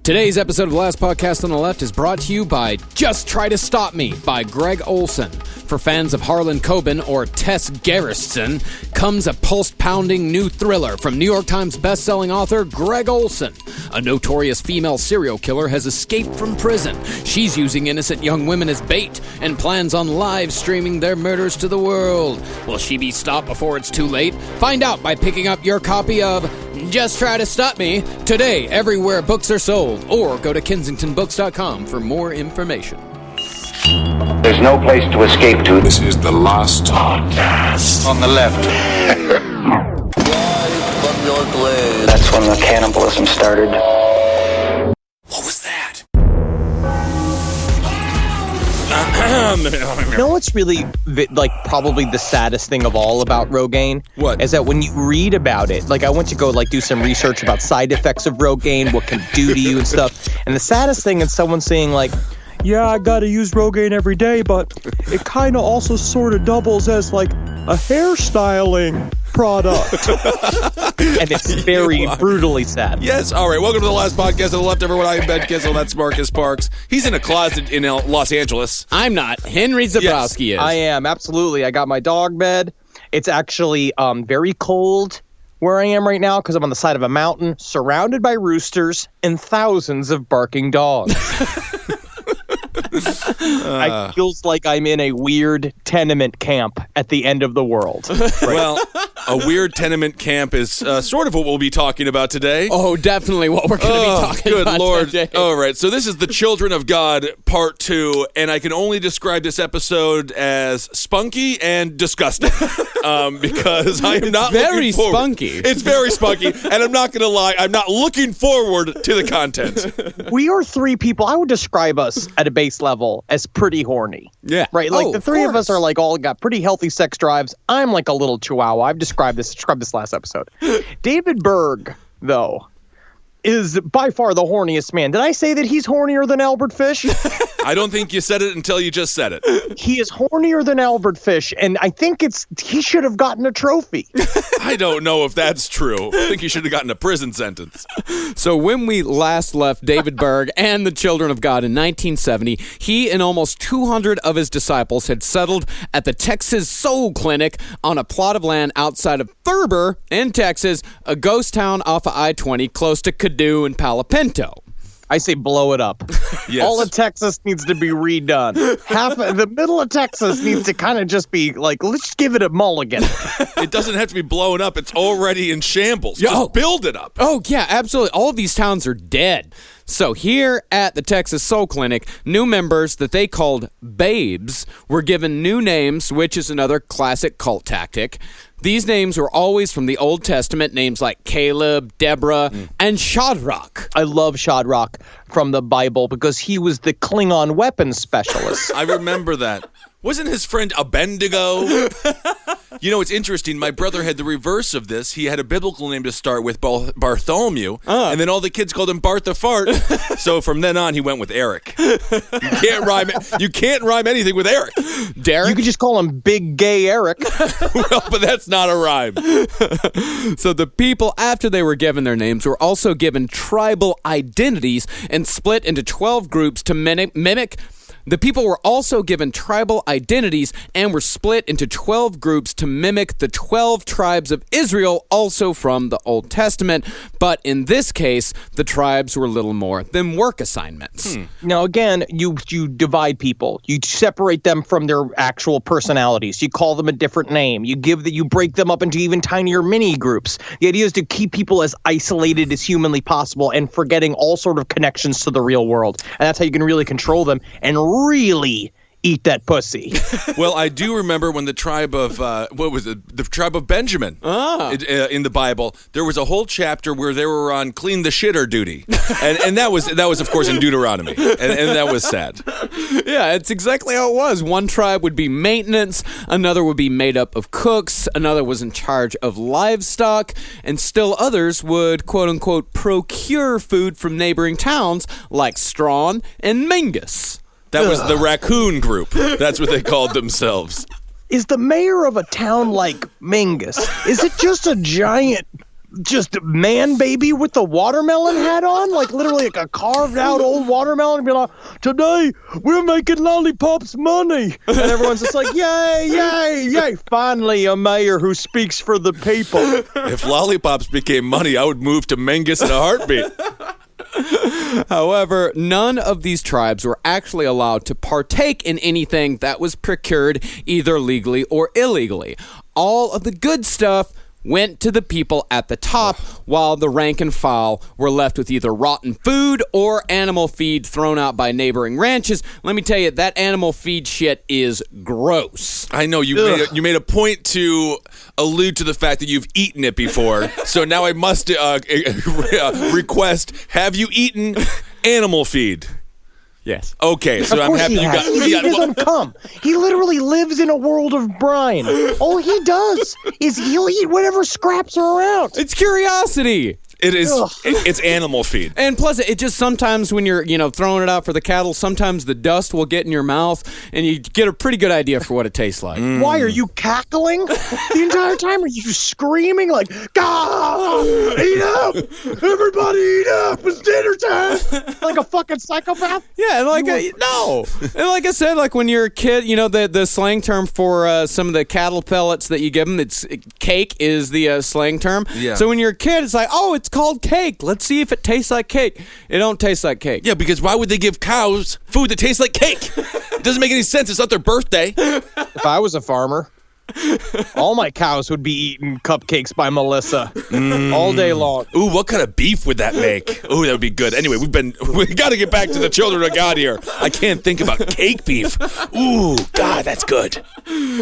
Today's episode of The Last Podcast on the Left is brought to you by Just Try to Stop Me by Greg Olson. For fans of Harlan Coben or Tess Gerritsen, comes a pulse-pounding new thriller from New York Times bestselling author Greg Olson. A notorious female serial killer has escaped from prison. She's using innocent young women as bait and plans on live streaming their murders to the world. Will she be stopped before it's too late? Find out by picking up your copy of Just Try to Stop Me today, everywhere books are sold, or go to kensingtonbooks.com for more information. There's no place to escape to. This is the last podcast On the left. From your blade. That's when the cannibalism started. What was that? You know what's really, probably the saddest thing of all about Rogaine? What? Is that when you read about it, I went to go, do some research about side effects of Rogaine, what can it do to you and stuff. And the saddest thing is someone saying, yeah, I gotta use Rogaine every day, but it kind of also sort of doubles as, a hairstyling product. And it's very brutally sad. Yes, all right. Welcome to The Last Podcast on the Left, everyone. I am Ben Kissel. That's Marcus Parks. He's in a closet in Los Angeles. I'm not. Henry Zabrowski is. I am, absolutely. I got my dog bed. It's actually very cold where I am right now because I'm on the side of a mountain surrounded by roosters and thousands of barking dogs. I feels like I'm in a weird tenement camp at the end of the world. Right? Well, a weird tenement camp is sort of what we'll be talking about today. Oh, definitely what we're going to be talking good about Lord. today. All right, so this is The Children of God Part 2, and I can only describe this episode as spunky and disgusting because I am not very looking forward. spunky. It's very spunky, and I'm not going to lie, I'm not looking forward to the content. We are three people. I would describe us at a base level as pretty horny. Yeah. Right? The three of us are all got pretty healthy sex drives. I'm like a little chihuahua. I've described this last episode. David Berg, though, is by far the horniest man. Did I say that he's hornier than Albert Fish? I don't think you said it until you just said it. He is hornier than Albert Fish, and I think he should have gotten a trophy. I don't know if that's true. I think he should have gotten a prison sentence. So when we last left David Berg and the Children of God in 1970, he and almost 200 of his disciples had settled at the Texas Soul Clinic on a plot of land outside of Thurber in Texas, a ghost town off of I-20 close to Caddo and Palo Pinto. I say blow it up. Yes. All of Texas needs to be redone. The middle of Texas needs to kind of just be let's give it a mulligan. It doesn't have to be blown up. It's already in shambles. Just build it up. Oh, yeah, absolutely. All of these towns are dead. So here at the Texas Soul Clinic, new members that they called babes were given new names, which is another classic cult tactic. These names were always from the Old Testament, names like Caleb, Deborah, and Shadrach. I love Shadrach from the Bible because he was the Klingon weapons specialist. I remember that. Wasn't his friend Abednego? You know, it's interesting. My brother had the reverse of this. He had a biblical name to start with, Bartholomew, and then all the kids called him Bart the Fart. So from then on, he went with Eric. You can't rhyme anything with Eric. Derek? You could just call him Big Gay Eric. Well, but that's not a rhyme. So the people, after they were given their names, were also given tribal identities and split into 12 groups to mimic. The people were also given tribal identities and were split into 12 groups to mimic the 12 tribes of Israel, also from the Old Testament. But in this case, the tribes were little more than work assignments. Now, again, you divide people. You separate them from their actual personalities. You call them a different name. You break them up into even tinier mini groups. The idea is to keep people as isolated as humanly possible and forgetting all sort of connections to the real world. And that's how you can really control them and really eat that pussy. Well, I do remember when the tribe of, the tribe of Benjamin in the Bible, there was a whole chapter where they were on clean the shitter duty. And that was, of course, in Deuteronomy. And that was sad. Yeah, it's exactly how it was. One tribe would be maintenance, another would be made up of cooks, another was in charge of livestock, and still others would, quote-unquote, procure food from neighboring towns like Strawn and Mingus. That was the raccoon group. That's what they called themselves. Is the mayor of a town like Mingus, is it just a giant just man baby with the watermelon hat on, like literally like a carved out old watermelon, and be like, today we're making lollipops money. And everyone's just like, yay, yay, yay. Finally, a mayor who speaks for the people. If lollipops became money, I would move to Mengus in a heartbeat. However, none of these tribes were actually allowed to partake in anything that was procured either legally or illegally. All of the good stuff went to the people at the top, while the rank and file were left with either rotten food or animal feed thrown out by neighboring ranches. Let me tell you, that animal feed shit is gross. I know you made a point to allude to the fact that you've eaten it before, so now I must request: have you eaten animal feed? Yes. Okay, so I'm happy you got. He doesn't come. He literally lives in a world of brine. All he does is he'll eat whatever scraps are around. It's curiosity. It is. It's animal feed. And plus, it just sometimes when you're, throwing it out for the cattle, sometimes the dust will get in your mouth, and you get a pretty good idea for what it tastes like. Why are you cackling the entire time? Are you screaming like, "Gah! Eat up! Everybody eat up! It's dinner time!" Like a fucking psychopath? Yeah, and no. And like I said, like when you're a kid, the slang term for some of the cattle pellets that you give them, cake is the slang term. Yeah. So when you're a kid, it's like, oh, it's called cake. Let's see if it tastes like cake. It don't taste like cake. Yeah, because why would they give cows food that tastes like cake? It doesn't make any sense. It's not their birthday. If I was a farmer, all my cows would be eating cupcakes by Melissa all day long. Ooh, what kind of beef would that make? Ooh, that would be good. Anyway, we got to get back to the children of God here. I can't think about cake beef. Ooh, God, that's good.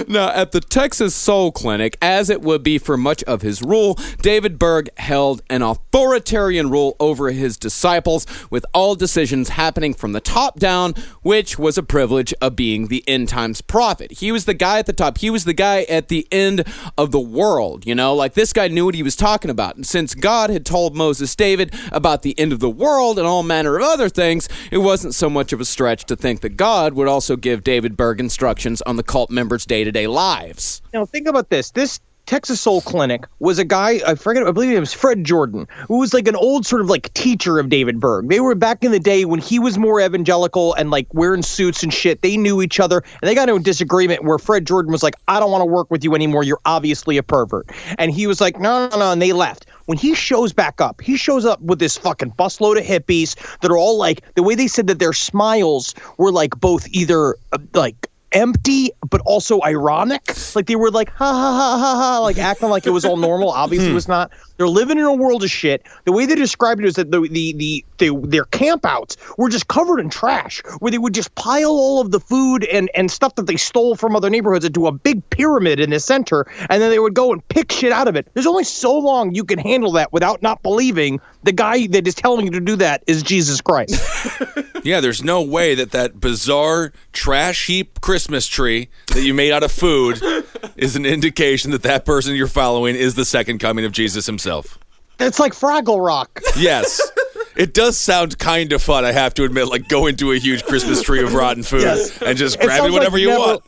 Now, at the Texas Soul Clinic, as it would be for much of his rule, David Berg held an authoritarian rule over his disciples, with all decisions happening from the top down, which was a privilege of being the end times prophet. He was the guy at the top. He was the guy at the end of the world, like this guy knew what he was talking about. And since God had told Moses David about the end of the world and all manner of other things, it wasn't so much of a stretch to think that God would also give David Berg instructions on the cult members' day-to-day lives. Now, think about this. This Texas Soul Clinic was a guy, I believe it was Fred Jordan, who was like an old sort of like teacher of David Berg. They were back in the day when he was more evangelical and like wearing suits and shit. They knew each other, and they got into a disagreement where Fred Jordan was like, I don't want to work with you anymore. You're obviously a pervert. And he was like, no, and they left. When he shows back up, he shows up with this fucking busload of hippies that are all like, the way they said that their smiles were like both either like empty but also ironic, like they were like ha ha ha ha ha, like acting like it was all normal. Obviously it was not. They're living in a world of shit. The way they described it is that their campouts were just covered in trash, where they would just pile all of the food and stuff that they stole from other neighborhoods into a big pyramid in the center, and then they would go and pick shit out of it. There's only so long you can handle that without not believing the guy that is telling you to do that is Jesus Christ. Yeah, there's no way that bizarre trash heap Christmas tree that you made out of food is an indication that person you're following is the second coming of Jesus himself. It's like Fraggle Rock. Yes. It does sound kind of fun, I have to admit, like go into a huge Christmas tree of rotten food and just grab whatever you want.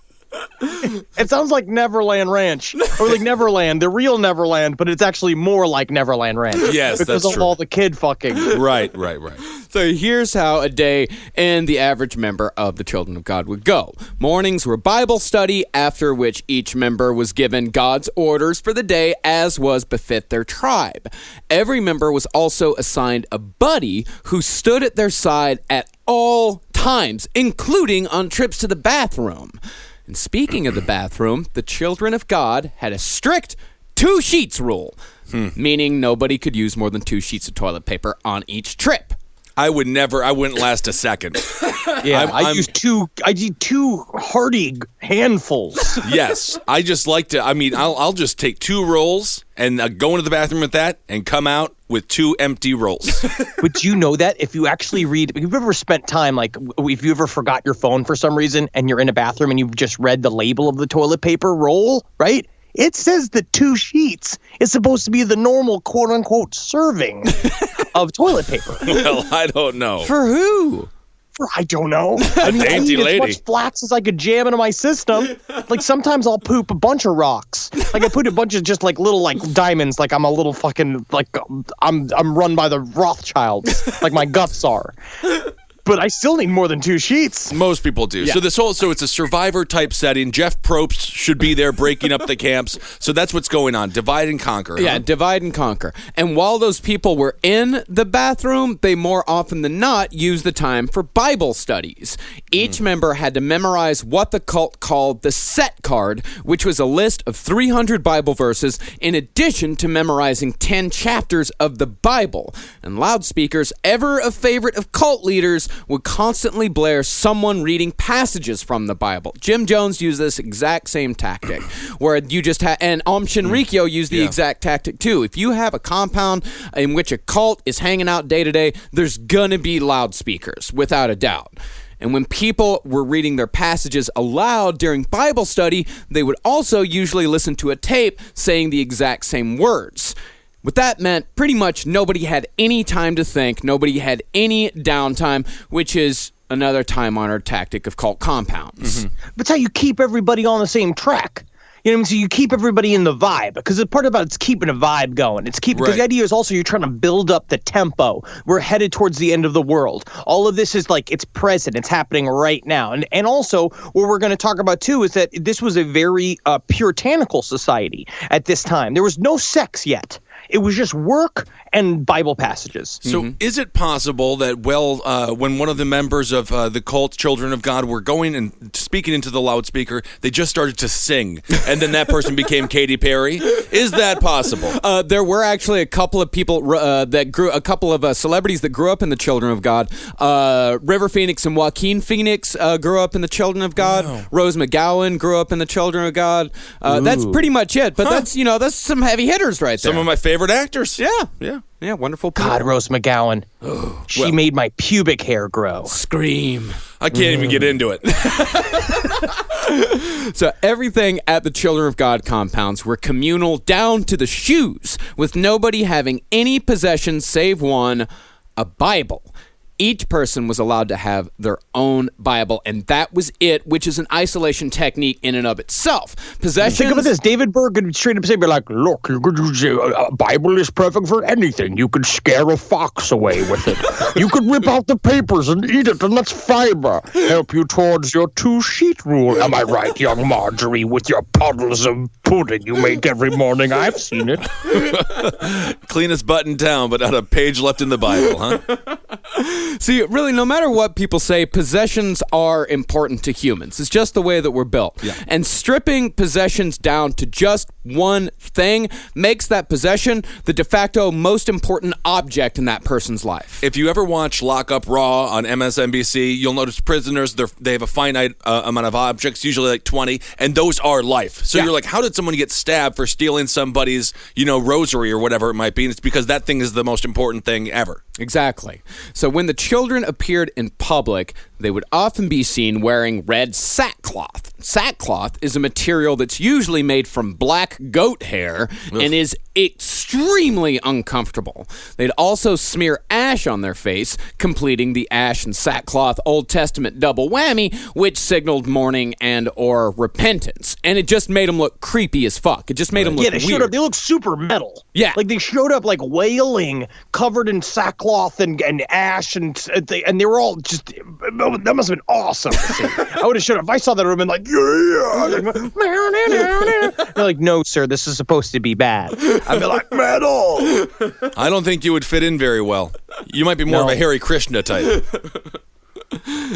It sounds like Neverland Ranch, or like Neverland, the real Neverland, but it's actually more like Neverland Ranch. Yes, because that's of true. all the kid fucking. Right. So here's how a day in the average member of the Children of God would go. Mornings were Bible study, after which each member was given God's orders for the day as was befit their tribe. Every member was also assigned a buddy who stood at their side at all times, including on trips to the bathroom. And speaking of the bathroom, the Children of God had a strict 2 sheets rule, meaning nobody could use more than 2 sheets of toilet paper on each trip. I wouldn't last a second. Yeah, I need 2 hearty handfuls. Yes, I just like to, I'll just take 2 rolls and go into the bathroom with that and come out with 2 empty rolls. But you know that if you actually read, if you've ever spent time, like if you ever forgot your phone for some reason and you're in a bathroom and you've just read the label of the toilet paper roll, right? It says that 2 sheets is supposed to be the normal quote unquote serving of toilet paper. Well, I don't know. For who? I don't know. I mean, I dainty eat lady. as much flax as I could jam into my system. Like sometimes I'll poop a bunch of rocks. Like I put a bunch of just like little like diamonds. Like I'm a little fucking like I'm run by the Rothschilds. Like my guts are. But I still need more than 2 sheets. Most people do. Yeah. So it's a survivor type setting. Jeff Probst should be there breaking up the camps. So that's what's going on. Divide and conquer. Yeah, huh? divide and conquer. And while those people were in the bathroom, they more often than not used the time for Bible studies. Each member had to memorize what the cult called the set card, which was a list of 300 Bible verses in addition to memorizing 10 chapters of the Bible. And loudspeakers, ever a favorite of cult leaders, would constantly blare someone reading passages from the Bible. Jim Jones used this exact same tactic, where you just had, and Shinrikyo used the exact tactic too. If you have a compound in which a cult is hanging out day to day, there's gonna be loudspeakers, without a doubt. And when people were reading their passages aloud during Bible study, they would also usually listen to a tape saying the exact same words. What that meant, pretty much nobody had any time to think, nobody had any downtime, which is another time-honored tactic of cult compounds. That's how you keep everybody on the same track. You know what I mean? So you keep everybody in the vibe, because the part about it's keeping a vibe going. Because the idea is also you're trying to build up the tempo. We're headed towards the end of the world. All of this is like it's present. It's happening right now. And also what we're going to talk about too is that this was a very puritanical society at this time. There was no sex yet. It was just work and Bible passages. So is it possible that, when one of the members of the cult Children of God were going and speaking into the loudspeaker, they just started to sing, and then that person became Katy Perry? Is that possible? There were actually a couple of people a couple of celebrities that grew up in the Children of God. River Phoenix and Joaquin Phoenix grew up in the Children of God. Wow. Rose McGowan grew up in the Children of God. That's pretty much it. But that's some heavy hitters right there. Some of my favorite actors. Yeah, wonderful people. God, Rose McGowan. She made my pubic hair grow. Scream. I can't even get into it. So everything at the Children of God compounds were communal down to the shoes, with nobody having any possessions save one, a Bible. Each person was allowed to have their own Bible, and that was it, which is an isolation technique in and of itself. Possessions... Think about this. David Berg could straight up say, like, look, you could use a Bible is perfect for anything. You could scare a fox away with it. You could rip out the papers and eat it, and that's fiber. Help you towards your 2-sheet rule. Am I right, young Marjorie, with your puddles of pudding you make every morning? I've seen it. Cleanest butt in town, but not a page left in the Bible, huh? See, really, no matter what people say, possessions are important to humans. It's just the way that we're built. Yeah. And stripping possessions down to just one thing makes that possession the de facto most important object in that person's life. If you ever watch Lock Up Raw on MSNBC, you'll notice prisoners, they have a finite amount of objects, usually like 20, and those are life. So you're like, how did someone get stabbed for stealing somebody's, rosary or whatever it might be? And it's because that thing is the most important thing ever. Exactly. So when the children appeared in public, they would often be seen wearing red sackcloth. Sackcloth is a material that's usually made from black goat hair and is extremely uncomfortable. They'd also smear ash on their face, completing the ash and sackcloth Old Testament double whammy, which signaled mourning and or repentance. And it just made them look creepy as fuck. It just made them look weird. Yeah, they showed up. They look super metal. Yeah. Like they showed up like wailing, covered in sackcloth and ash, and they were all just, that must have been awesome to see. I would have showed up. If I saw that, I would have been like, yeah. They're like, no, sir, this is supposed to be bad. I'd be like, metal. I don't think you would fit in very well. You might be more of a Hare Krishna type.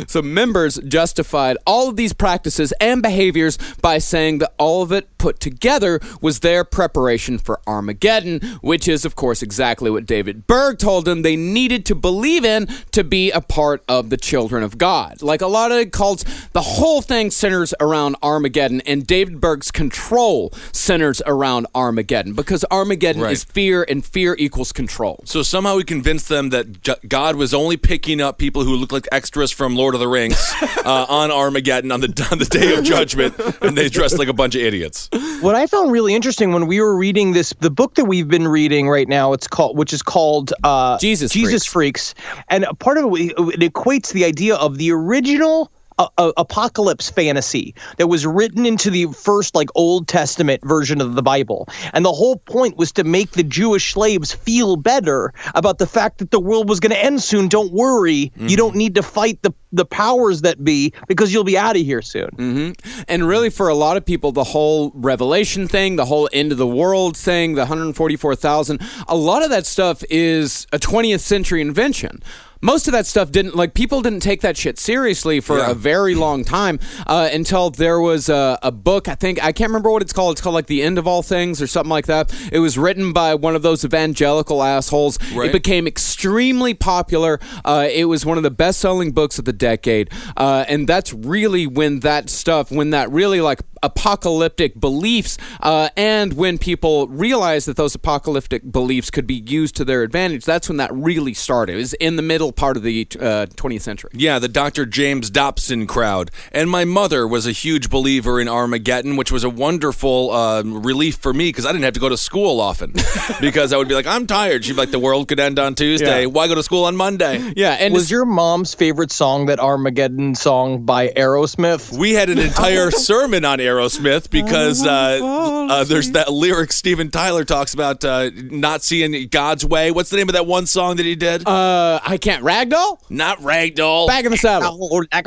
So members justified all of these practices and behaviors by saying that all of it put together was their preparation for Armageddon, which is, of course, exactly what David Berg told them they needed to believe in to be a part of the Children of God. Like a lot of cults, the whole thing centers around Armageddon, and David Berg's control centers around Armageddon, because Armageddon is fear, and fear equals control. So somehow he convinced them that God was only picking up people who look like extras just from Lord of the Rings on Armageddon on the day of judgment, and they dressed like a bunch of idiots. What I found really interesting when we were reading the book that we've been reading right now, which is called Jesus Freaks, and a part of it equates the idea of the original apocalypse fantasy that was written into the first Old Testament version of the Bible. And the whole point was to make the Jewish slaves feel better about the fact that the world was going to end soon. Don't worry. You don't need to fight the powers that be because you'll be out of here soon. And really, for a lot of people, the whole Revelation thing, the whole end of the world thing, the 144,000, a lot of that stuff is a 20th century invention. Most of that stuff people didn't take that shit seriously for a very long time until there was a book, I can't remember what it's called. It's called The End of All Things or something like that. It was written by one of those evangelical assholes. Right. It became extremely popular. It was one of the best-selling books of the decade. And that's really when that really apocalyptic beliefs and when people realized that those apocalyptic beliefs could be used to their advantage, that's when that really started. It was in the middle part of the 20th century. Yeah, the Dr. James Dobson crowd. And my mother was a huge believer in Armageddon, which was a wonderful relief for me because I didn't have to go to school often because I would be like, I'm tired. She'd be like, the world could end on Tuesday. Yeah. Why go to school on Monday? Yeah. And was your mom's favorite song that Armageddon song by Aerosmith? We had an entire sermon on Aerosmith because there's that lyric Steven Tyler talks about not seeing God's way. What's the name of that one song that he did? I can't. Ragdoll? Not Ragdoll. Back in the Saddle. Yeah,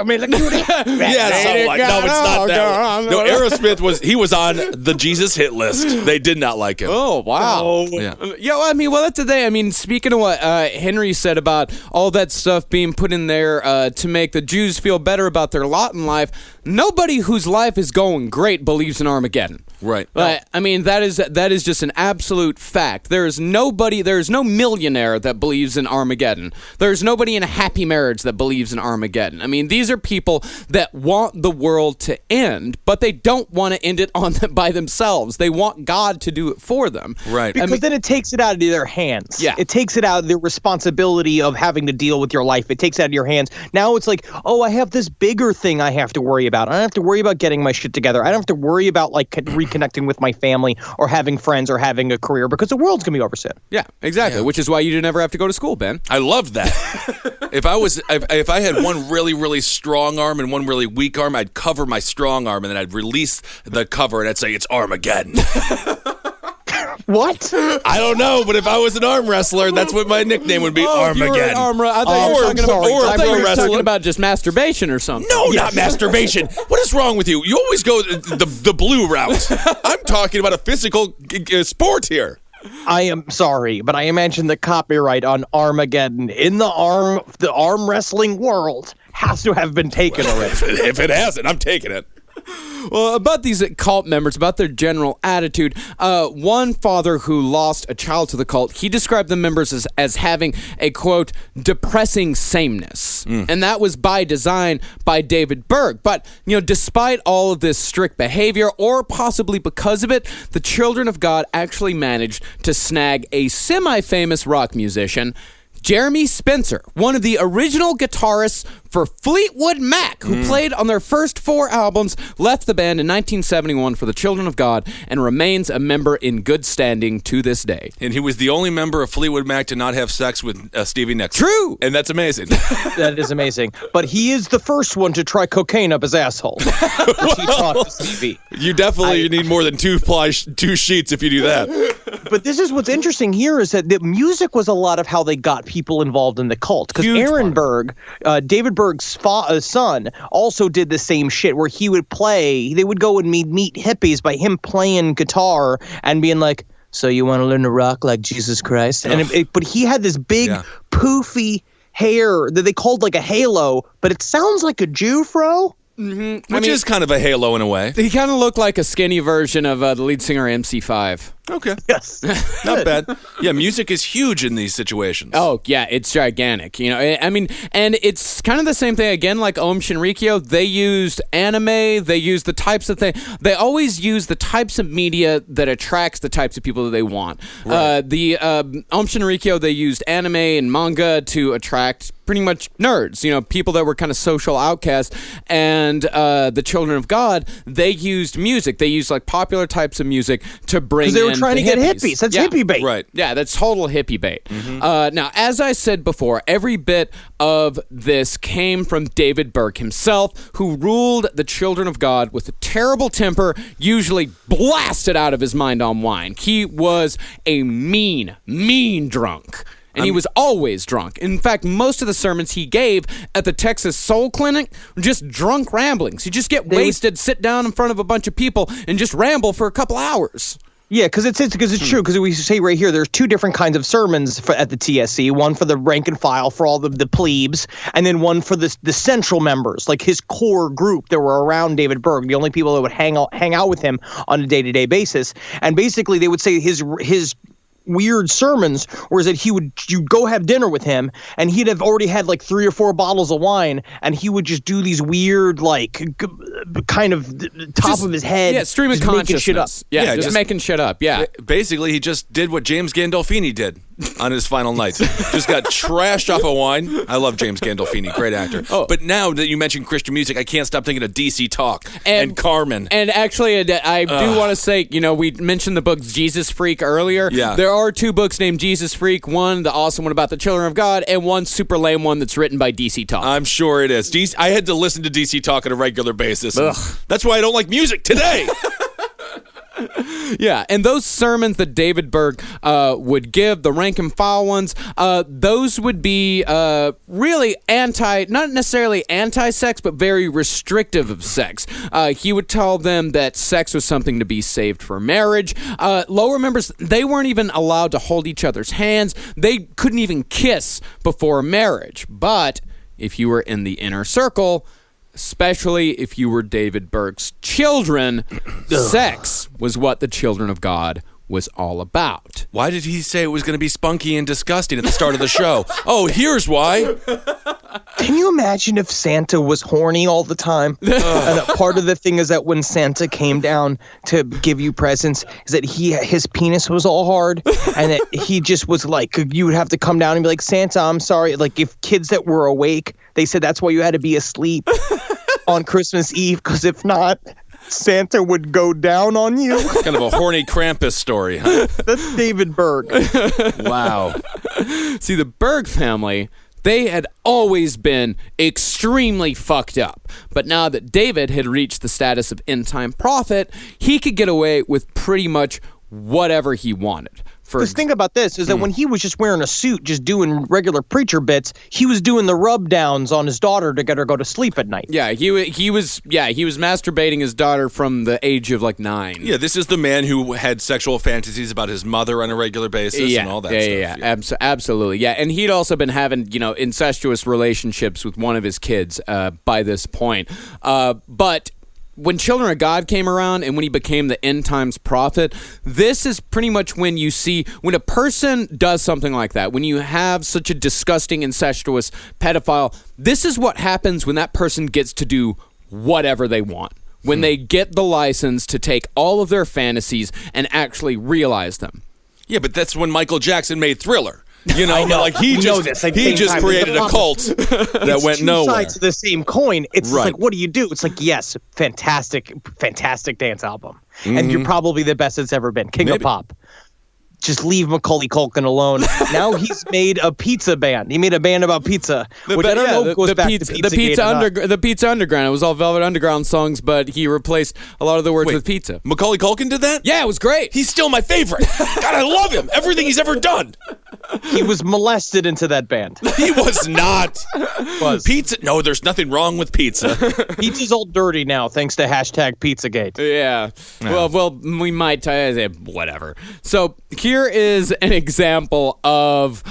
something like no, it's not that one. No, Aerosmith was on the Jesus hit list. They did not like him. Oh, wow. Yeah. That's the thing. Speaking of what Henry said about all that stuff being put in there to make the Jews feel better about their lot in life, nobody whose life is going great believes in Armageddon. Right. That is just an absolute fact. There's no millionaire that believes in Armageddon. There's nobody in a happy marriage that believes in Armageddon. These are people that want the world to end, but they don't want to end it by themselves. They want God to do it for them. Right. Because then it takes it out of their hands. Yeah. It takes it out of the responsibility of having to deal with your life. It takes it out of your hands. Now it's like, I have this bigger thing I have to worry about. I don't have to worry about getting my shit together. I don't have to worry about reconnecting with my family or having friends or having a career because the world's going to be over soon. Yeah, exactly. Yeah. Which is why you didn't ever have to go to school, Ben. I loved that. If I had one really, really strong arm and one really weak arm, I'd cover my strong arm and then I'd release the cover and I'd say it's Armageddon. What? I don't know, but if I was an arm wrestler, that's what my nickname would be, Armageddon. I thought you were talking about just masturbation or something. No, not masturbation. What is wrong with you? You always go the blue route. I'm talking about a physical sport here. I am sorry, but I imagine the copyright on Armageddon in the arm wrestling world has to have been taken already. If it hasn't, I'm taking it. Well, about these cult members, about their general attitude, one father who lost a child to the cult, he described the members as having a, quote, depressing sameness. And that was by design by David Berg. But, despite all of this strict behavior, or possibly because of it, the Children of God actually managed to snag a semi-famous rock musician, Jeremy Spencer, one of the original guitarists for Fleetwood Mac, who played on their first 4 albums, left the band in 1971 for the Children of God, and remains a member in good standing to this day. And he was the only member of Fleetwood Mac to not have sex with Stevie Nicks. True! And that's amazing. That is amazing. But he is the first one to try cocaine up his asshole, which he taught to Stevie. You definitely need more than 2 sheets if you do that. But this is what's interesting here is that the music was a lot of how they got people involved in the cult. Because Aaron Berg, David Berg's son, also did the same shit where he would play, they would go and meet hippies by him playing guitar and being like, so you want to learn to rock like Jesus Christ? But he had this big poofy hair that they called like a halo, but it sounds like a Jew fro. Mm-hmm. Which is kind of a halo in a way. He kind of looked like a skinny version of the lead singer MC5. Okay. Yes. Not bad. Yeah, music is huge in these situations. Oh, yeah, it's gigantic. You know, I mean, and it's kind of the same thing again, like Om Shinrikyo. They used anime. They used the types of things. They always use the types of media that attracts the types of people that they want. Right. The Om Shinrikyo, they used anime and manga to attract pretty much nerds, you know, people that were kind of social outcasts. And the Children of God, they used music. They used like popular types of music to bring in. Because they were trying to get hippies. hippies. That's hippie bait. Right. Yeah, that's total hippie bait. Now, as I said before, every bit of this came from David Berg himself, who ruled the Children of God with a terrible temper, usually blasted out of his mind on wine. He was a mean, mean drunk. And he was always drunk. In fact, most of the sermons he gave at the Texas Soul Clinic were just drunk ramblings. You just get wasted, sit down in front of a bunch of people, and just ramble for a couple hours. Yeah, because it's true. Because we say right here, there's two different kinds of sermons at the TSC. One for the rank and file, for all the plebes, and then one for the central members, like his core group that were around David Berg, the only people that would hang out with him on a day-to-day basis. And basically, they would say his weird sermons, whereas that you'd go have dinner with him, and he'd have already had like 3 or 4 bottles of wine, and he would just do these weird, like, kind of top of his head, stream of consciousness. Making shit up. Yeah, just making shit up. Yeah, Basically, he just did what James Gandolfini did on his final night. Just got trashed off of wine. I love James Gandolfini, great actor. Oh. But now that you mentioned Christian music, I can't stop thinking of DC Talk and Carmen. And actually, I do want to say, you know, we mentioned the book Jesus Freak earlier. Yeah. There are 2 books named Jesus Freak. One, the awesome one about the Children of God, and one super lame one that's written by DC Talk. I'm sure it is. I had to listen to DC Talk on a regular basis. That's why I don't like music today. Yeah, and those sermons that David Berg would give, the rank and file ones, those would be really not necessarily anti-sex, but very restrictive of sex. He would tell them that sex was something to be saved for marriage. Lower members, they weren't even allowed to hold each other's hands. They couldn't even kiss before marriage. But if you were in the inner circle, especially if you were David Berg's children, sex was what the Children of God was all about. Why did he say it was going to be spunky and disgusting at the start of the show? Oh, here's why. Can you imagine if Santa was horny all the time? And that part of the thing is that when Santa came down to give you presents, is that his penis was all hard, and that he just was like, you would have to come down and be like, Santa, I'm sorry. Like, if kids that were awake, they said that's why you had to be asleep on Christmas Eve, because if not, Santa would go down on you. Kind of a horny Krampus story, huh? That's David Berg. Wow. See, the Berg family, they had always been extremely fucked up. But now that David had reached the status of end-time prophet, he could get away with pretty much whatever he wanted. Because think about this, is that when he was just wearing a suit, just doing regular preacher bits, he was doing the rub downs on his daughter to get her to go to sleep at night. Yeah, he was masturbating his daughter from the age of like 9. Yeah, this is the man who had sexual fantasies about his mother on a regular basis and all that stuff. Yeah, absolutely. Yeah, and he'd also been having, incestuous relationships with one of his kids by this point. But when Children of God came around and when he became the end times prophet, this is pretty much when you see when a person does something like that, when you have such a disgusting incestuous pedophile, this is what happens when that person gets to do whatever they want. When they get the license to take all of their fantasies and actually realize them. Yeah, but that's when Michael Jackson made Thriller. You know, like he just created a cult that went nowhere. Two sides of the same coin. It's Right. like, what do you do? It's like, yes, fantastic dance album, and you're probably the best it's ever been, King of Pop. Just leave Macaulay Culkin alone. Now he's made a pizza band. He made a band about pizza, which I don't know if goes back to Pizzagate. The Pizza Underground. It was all Velvet Underground songs, but he replaced a lot of the words with pizza. Macaulay Culkin did that? Yeah, it was great. He's still my favorite. God, I love him. Everything he's ever done. He was molested into that band. He was not. Pizza? No, there's nothing wrong with pizza. Pizza's all dirty now, thanks to #Pizzagate. Yeah. Well, we might say whatever. So here is an example of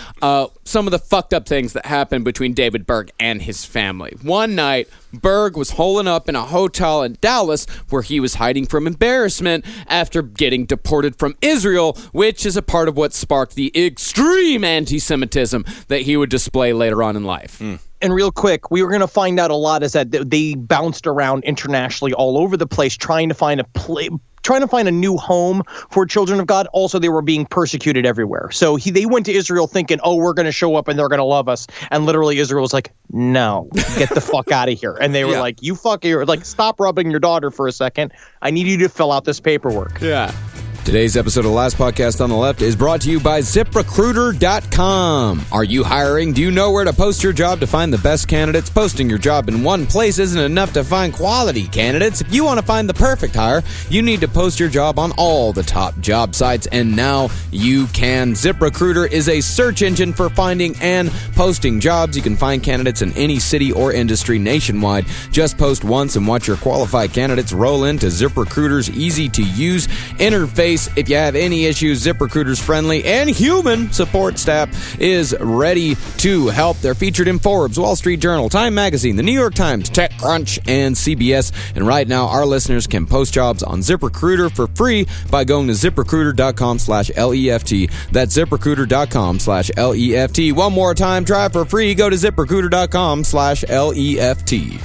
some of the fucked up things that happened between David Berg and his family. One night, Berg was holing up in a hotel in Dallas where he was hiding from embarrassment after getting deported from Israel, which is a part of what sparked the extreme anti-Semitism that he would display later on in life. And real quick, we were going to find out a lot is that they bounced around internationally all over the place trying to find a new home for children of God. Also, they were being persecuted everywhere. So they went to Israel thinking, oh, we're going to show up and they're going to love us. And literally Israel was like, no, get the fuck out of here. And they were like, you fucking, like, stop rubbing your daughter for a second. I need you to fill out this paperwork. Yeah. Today's episode of The Last Podcast on the Left is brought to you by ZipRecruiter.com. Are you hiring? Do you know where to post your job to find the best candidates? Posting your job in one place isn't enough to find quality candidates. If you want to find the perfect hire, you need to post your job on all the top job sites, and now you can. ZipRecruiter is a search engine for finding and posting jobs. You can find candidates in any city or industry nationwide. Just post once and watch your qualified candidates roll into ZipRecruiter's easy-to-use interface. If you have any issues, ZipRecruiter's friendly and human support staff is ready to help. They're featured in Forbes, Wall Street Journal, Time Magazine, The New York Times, TechCrunch, and CBS. And right now, our listeners can post jobs on ZipRecruiter for free by going to ZipRecruiter.com/LEFT. That's ZipRecruiter.com/LEFT. One more time, try it for free. Go to ZipRecruiter.com/LEFT.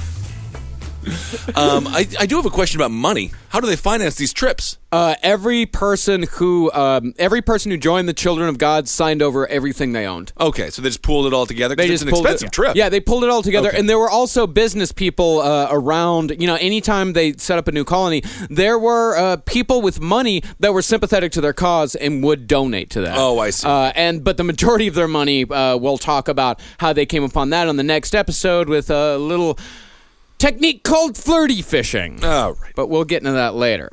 I do have a question about money. How do they finance these trips? Every person who joined the Children of God signed over everything they owned. Okay, so they just pulled it all together. It's an expensive trip. Yeah, they pulled it all together, and there were also business people around. You know, anytime they set up a new colony, there were people with money that were sympathetic to their cause and would donate to that. Oh, I see. But the majority of their money, we'll talk about how they came upon that on the next episode with a little technique called flirty fishing. All right. But we'll get into that later.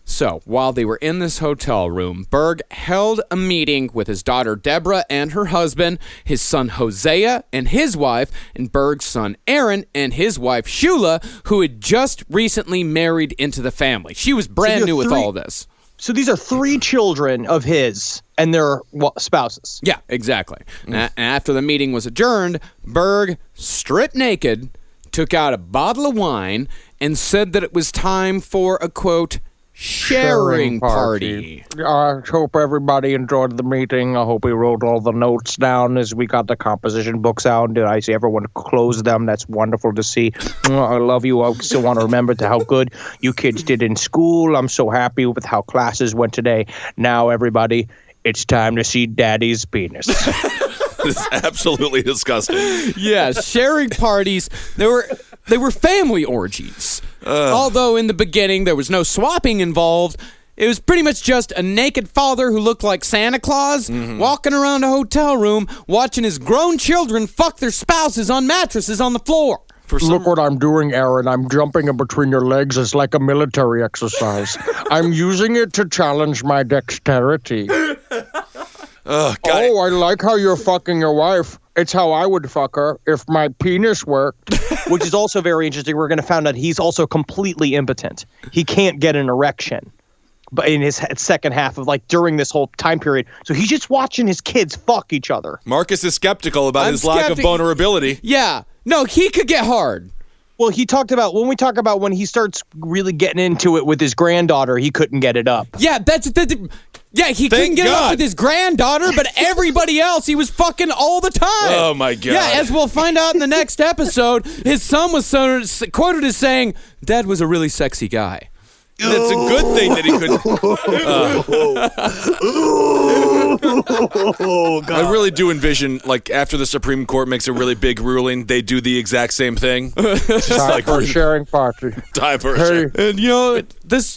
So, while they were in this hotel room, Berg held a meeting with his daughter Deborah and her husband, his son Hosea and his wife, and Berg's son Aaron and his wife Shula, who had just recently married into the family. She was brand new with all this. So these are 3 children of his and their spouses. Yeah, exactly. And after the meeting was adjourned, Berg, stripped naked, took out a bottle of wine and said that it was time for a, quote, sharing party. I hope everybody enjoyed the meeting. I hope we wrote all the notes down as we got the composition books out. Did I see everyone close them? That's wonderful to see. I love you. I still want to remember how good you kids did in school. I'm so happy with how classes went today. Now, everybody, it's time to see Daddy's penis. This is absolutely disgusting. Yeah, sharing parties. They were family orgies. Although in the beginning there was no swapping involved, it was pretty much just a naked father who looked like Santa Claus walking around a hotel room watching his grown children fuck their spouses on mattresses on the floor. Look what I'm doing, Aaron. I'm jumping in between your legs. It's like a military exercise. I'm using it to challenge my dexterity. Oh, I like how you're fucking your wife. It's how I would fuck her if my penis worked. Which is also very interesting. We're going to find out he's also completely impotent. He can't get an erection. But in his second half of, like, during this whole time period. So he's just watching his kids fuck each other. Marcus is skeptical about his lack of vulnerability. Yeah. No, he could get hard. Well, he talked about, when he starts really getting into it with his granddaughter, he couldn't get it up. Yeah, he couldn't get it up with his granddaughter, but everybody else, he was fucking all the time. Oh, my God. Yeah, as we'll find out in the next episode, his son was quoted as saying, Dad was a really sexy guy. That's a good thing that he couldn't. Oh, God. I really do envision, like, after the Supreme Court makes a really big ruling, they do the exact same thing. Just time for a sharing party. Time for a sharing. And, you know,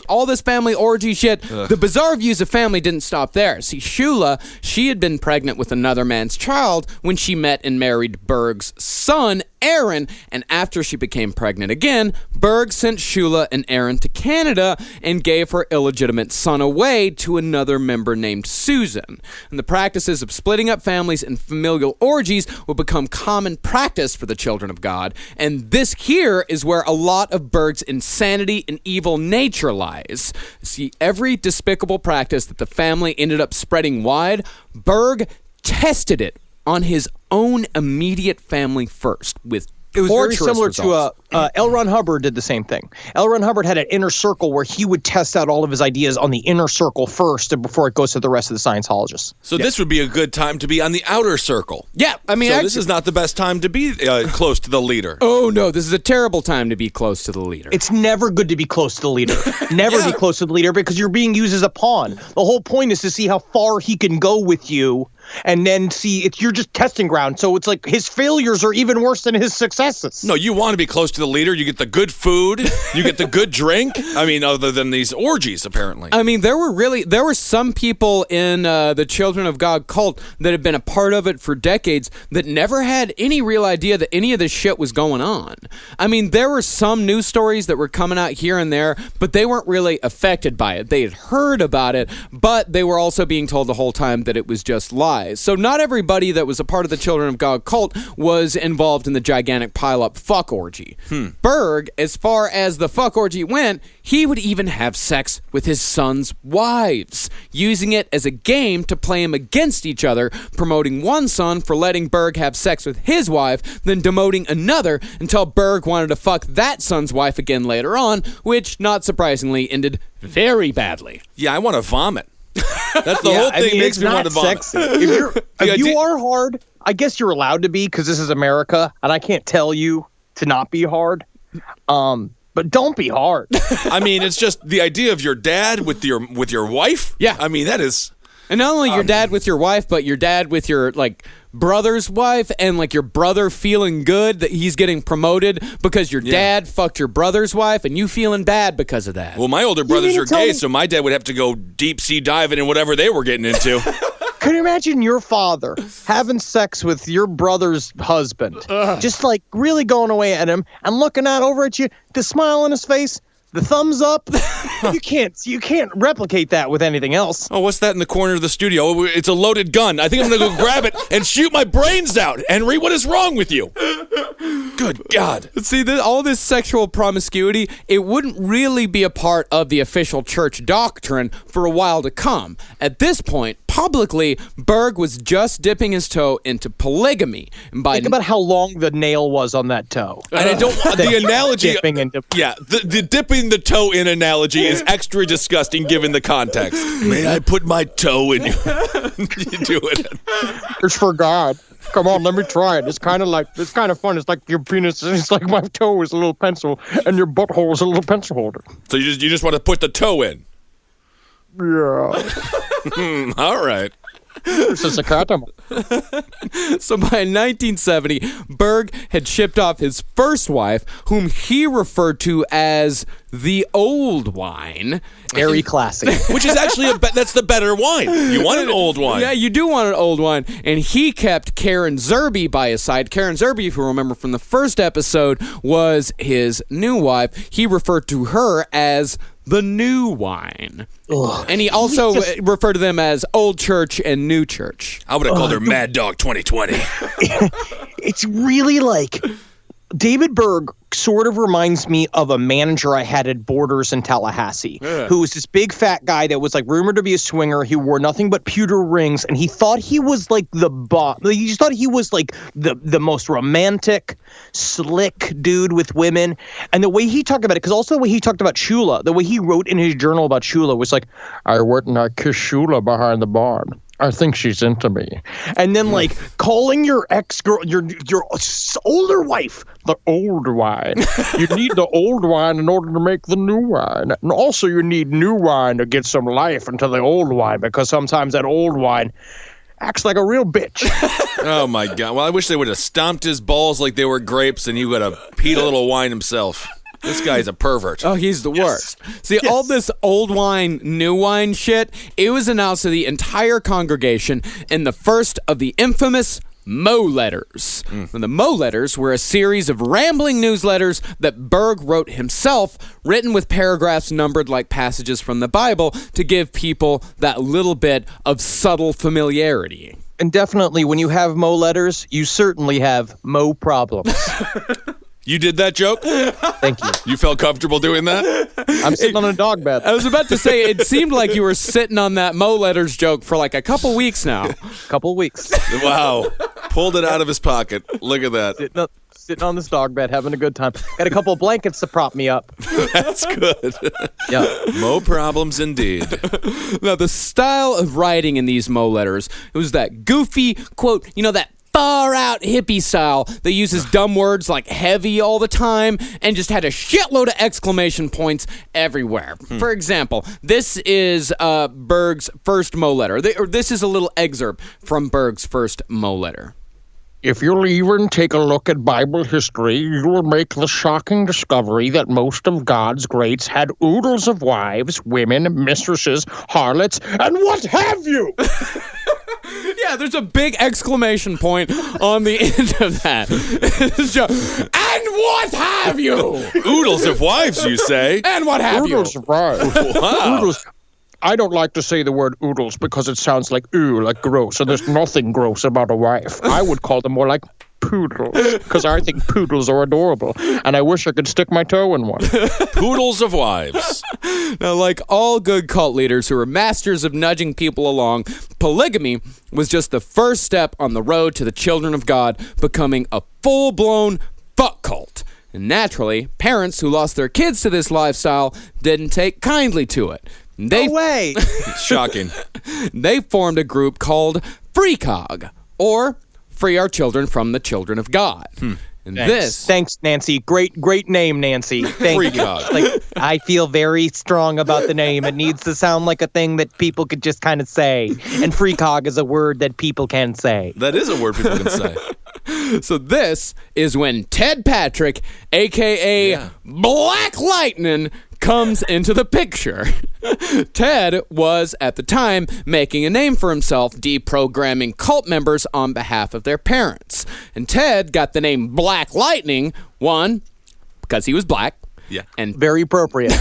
all this family orgy shit, the bizarre views of family didn't stop there. See, Shula, she had been pregnant with another man's child when she met and married Berg's son, Aaron, and after she became pregnant again, Berg sent Shula and Aaron to Canada and gave her illegitimate son away to another member named Susan. And the practices of splitting up families and familial orgies would become common practice for the children of God. And this here is where a lot of Berg's insanity and evil nature lies. See, every despicable practice that the family ended up spreading wide, Berg tested it on his own immediate family first, with it was very similar results. to L. Ron Hubbard did the same thing. L. Ron Hubbard had an inner circle where he would test out all of his ideas on the inner circle first before it goes to the rest of the Scientologists. So this would be a good time to be on the outer circle. Yeah, I mean, so actually, this is not the best time to be close to the leader. Oh, no, this is a terrible time to be close to the leader. It's never good to be close to the leader. Never be close to the leader because you're being used as a pawn. The whole point is to see how far he can go with you and then see you're just testing ground. So it's like his failures are even worse than his successes. No, you want to be close to the leader. You get the good food. You get the good drink. I mean, other than these orgies, apparently. I mean, there were some people in the Children of God cult that had been a part of it for decades that never had any real idea that any of this shit was going on. I mean, there were some news stories that were coming out here and there, but they weren't really affected by it. They had heard about it, but they were also being told the whole time that it was just lies. So not everybody that was a part of the Children of God cult was involved in the gigantic pile-up fuck orgy. Berg, as far as the fuck orgy went, he would even have sex with his son's wives, using it as a game to play them against each other, promoting one son for letting Berg have sex with his wife, then demoting another until Berg wanted to fuck that son's wife again later on, which, not surprisingly, ended very badly. Yeah, I want to vomit. That's the whole thing. Makes me want to vomit. Sexy. If you are hard, I guess you're allowed to be because this is America, and I can't tell you to not be hard. But don't be hard. I mean, it's just the idea of your dad with your wife. Yeah, I mean that is. And not only your dad with your wife, but your dad with your brother's wife, and your brother feeling good that he's getting promoted because your dad fucked your brother's wife, and you feeling bad because of that. Well, my older brothers are gay, so my dad would have to go deep sea diving in whatever they were getting into. Can you imagine your father having sex with your brother's husband, just really going away at him and looking out over at you, the smile on his face? The thumbs up, you can't replicate that with anything else. Oh, what's that in the corner of the studio? Oh, it's a loaded gun. I think I'm going to go grab it and shoot my brains out. Henry, what is wrong with you? Good God. See, all this sexual promiscuity, it wouldn't really be a part of the official church doctrine for a while to come. At this point, publicly, Berg was just dipping his toe into polygamy. And think about how long the nail was on that toe. And I don't want the analogy. Dipping into the dipping the toe in analogy is extra disgusting given the context. May I put my toe in you? You do it. It's for God. Come on, let me try it. It's kind of fun. It's like your penis. It's like my toe is a little pencil, and your butthole is a little pencil holder. So you just want to put the toe in? Yeah. All right. This is a cotton. So by 1970, Berg had shipped off his first wife, whom he referred to as the old wine. Very classy. Which is actually that's the better wine. You want an old wine. Yeah, you do want an old wine. And he kept Karen Zerby by his side. Karen Zerby, if you remember from the first episode, was his new wife. He referred to her as the new wine. Ugh. And he also referred to them as Old Church and New Church. I would have called her Mad Dog 2020. It's really David Berg sort of reminds me of a manager I had at Borders in Tallahassee, who was this big fat guy that was rumored to be a swinger. He wore nothing but pewter rings, and he thought he was the boss. He just thought he was the most romantic, slick dude with women. And the way he talked about it, because also the way he talked about Shula, the way he wrote in his journal about Shula was I went and I kissed Shula behind the barn. I think she's into me. And then calling your ex-girl, your older wife, the old wine. You need the old wine in order to make the new wine. And also you need new wine to get some life into the old wine, because sometimes that old wine acts like a real bitch. Oh my God. Well, I wish they would have stomped his balls like they were grapes and he would have peed a little wine himself. This guy's a pervert. Oh, he's the worst. See, all this old wine, new wine shit, it was announced to the entire congregation in the first of the infamous Mo letters. The Mo letters were a series of rambling newsletters that Berg wrote himself, written with paragraphs numbered like passages from the Bible to give people that little bit of subtle familiarity. And definitely, when you have Mo letters, you certainly have Mo problems. You did that joke? Thank you. You felt comfortable doing that? I'm sitting on a dog bed. I was about to say, it seemed like you were sitting on that Mo letters joke for like a couple weeks now. Couple weeks. Wow. Pulled it out of his pocket. Look at that. Sitting on this dog bed, having a good time. Got a couple of blankets to prop me up. That's good. Yeah. Mo problems indeed. Now, the style of writing in these Mo letters, it was that goofy, quote, that far-out hippie style that uses dumb words like heavy all the time and just had a shitload of exclamation points everywhere. For example, this is Berg's first Mo letter. This is a little excerpt from Berg's first Mo letter. If you'll even take a look at Bible history, you will make the shocking discovery that most of God's greats had oodles of wives, women, mistresses, harlots, and what have you! Yeah, there's a big exclamation point on the end of that. And what have you? Oodles of wives, you say? And what have you? Oodles of wives. Wow. Oodles. I don't like to say the word oodles because it sounds like like gross, and there's nothing gross about a wife. I would call them more like poodles, because I think poodles are adorable, and I wish I could stick my toe in one. Poodles of wives. Now, like all good cult leaders who are masters of nudging people along, polygamy was just the first step on the road to the children of God becoming a full-blown fuck cult. And naturally, parents who lost their kids to this lifestyle didn't take kindly to it. No way. Shocking. They formed a group called FreeCog, or Free Our Children from the Children of God. And Thanks, Nancy. Great name, Nancy. Thank you. FreeCog. I feel very strong about the name. It needs to sound like a thing that people could just kind of say. And FreeCog is a word that people can say. That is a word people can say. So this is when Ted Patrick, a.k.a. Black Lightning, comes into the picture. Ted was, at the time, making a name for himself, deprogramming cult members on behalf of their parents. And Ted got the name Black Lightning, one, because he was black. Yeah. And Very appropriate.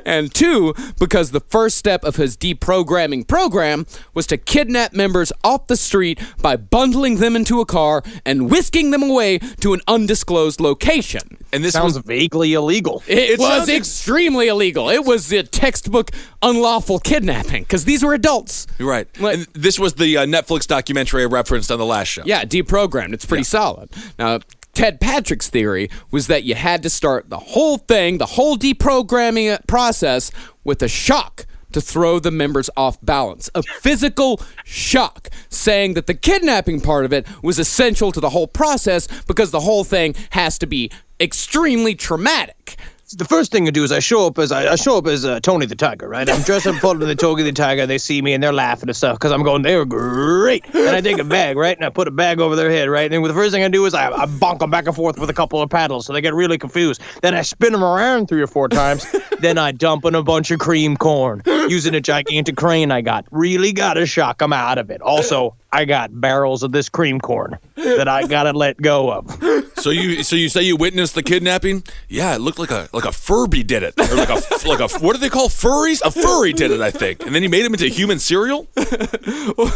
and two, because the first step of his deprogramming program was to kidnap members off the street by bundling them into a car and whisking them away to an undisclosed location. And this Sounds vaguely illegal. It was sounds extremely illegal. It was a textbook unlawful kidnapping, because these were adults. Right. And this was the Netflix documentary I referenced on the last show. Yeah, deprogrammed. It's pretty solid. Now, Ted Patrick's theory was that you had to start the whole thing, the whole deprogramming process, with a shock to throw the members off balance. A physical shock, saying that the kidnapping part of it was essential to the whole process because the whole thing has to be extremely traumatic. The first thing I do is I show up as Tony the Tiger, right? I'm dressed up full of the Tony the Tiger. They see me and they're laughing and stuff because I'm going, they were great. And I take a bag, right? And I put a bag over their head, right? And the first thing I do is I bonk them back and forth with a couple of paddles so they get really confused. Then I spin them around 3 or 4 times. Then I dump in a bunch of cream corn using a gigantic crane I got. Really got to shock them out of it. Also, I got barrels of this cream corn that I got to let go of. So you say you witnessed the kidnapping? Yeah, it looked like a Furby did it, or like a what do they call furries? A furry did it, I think. And then he made him into human cereal.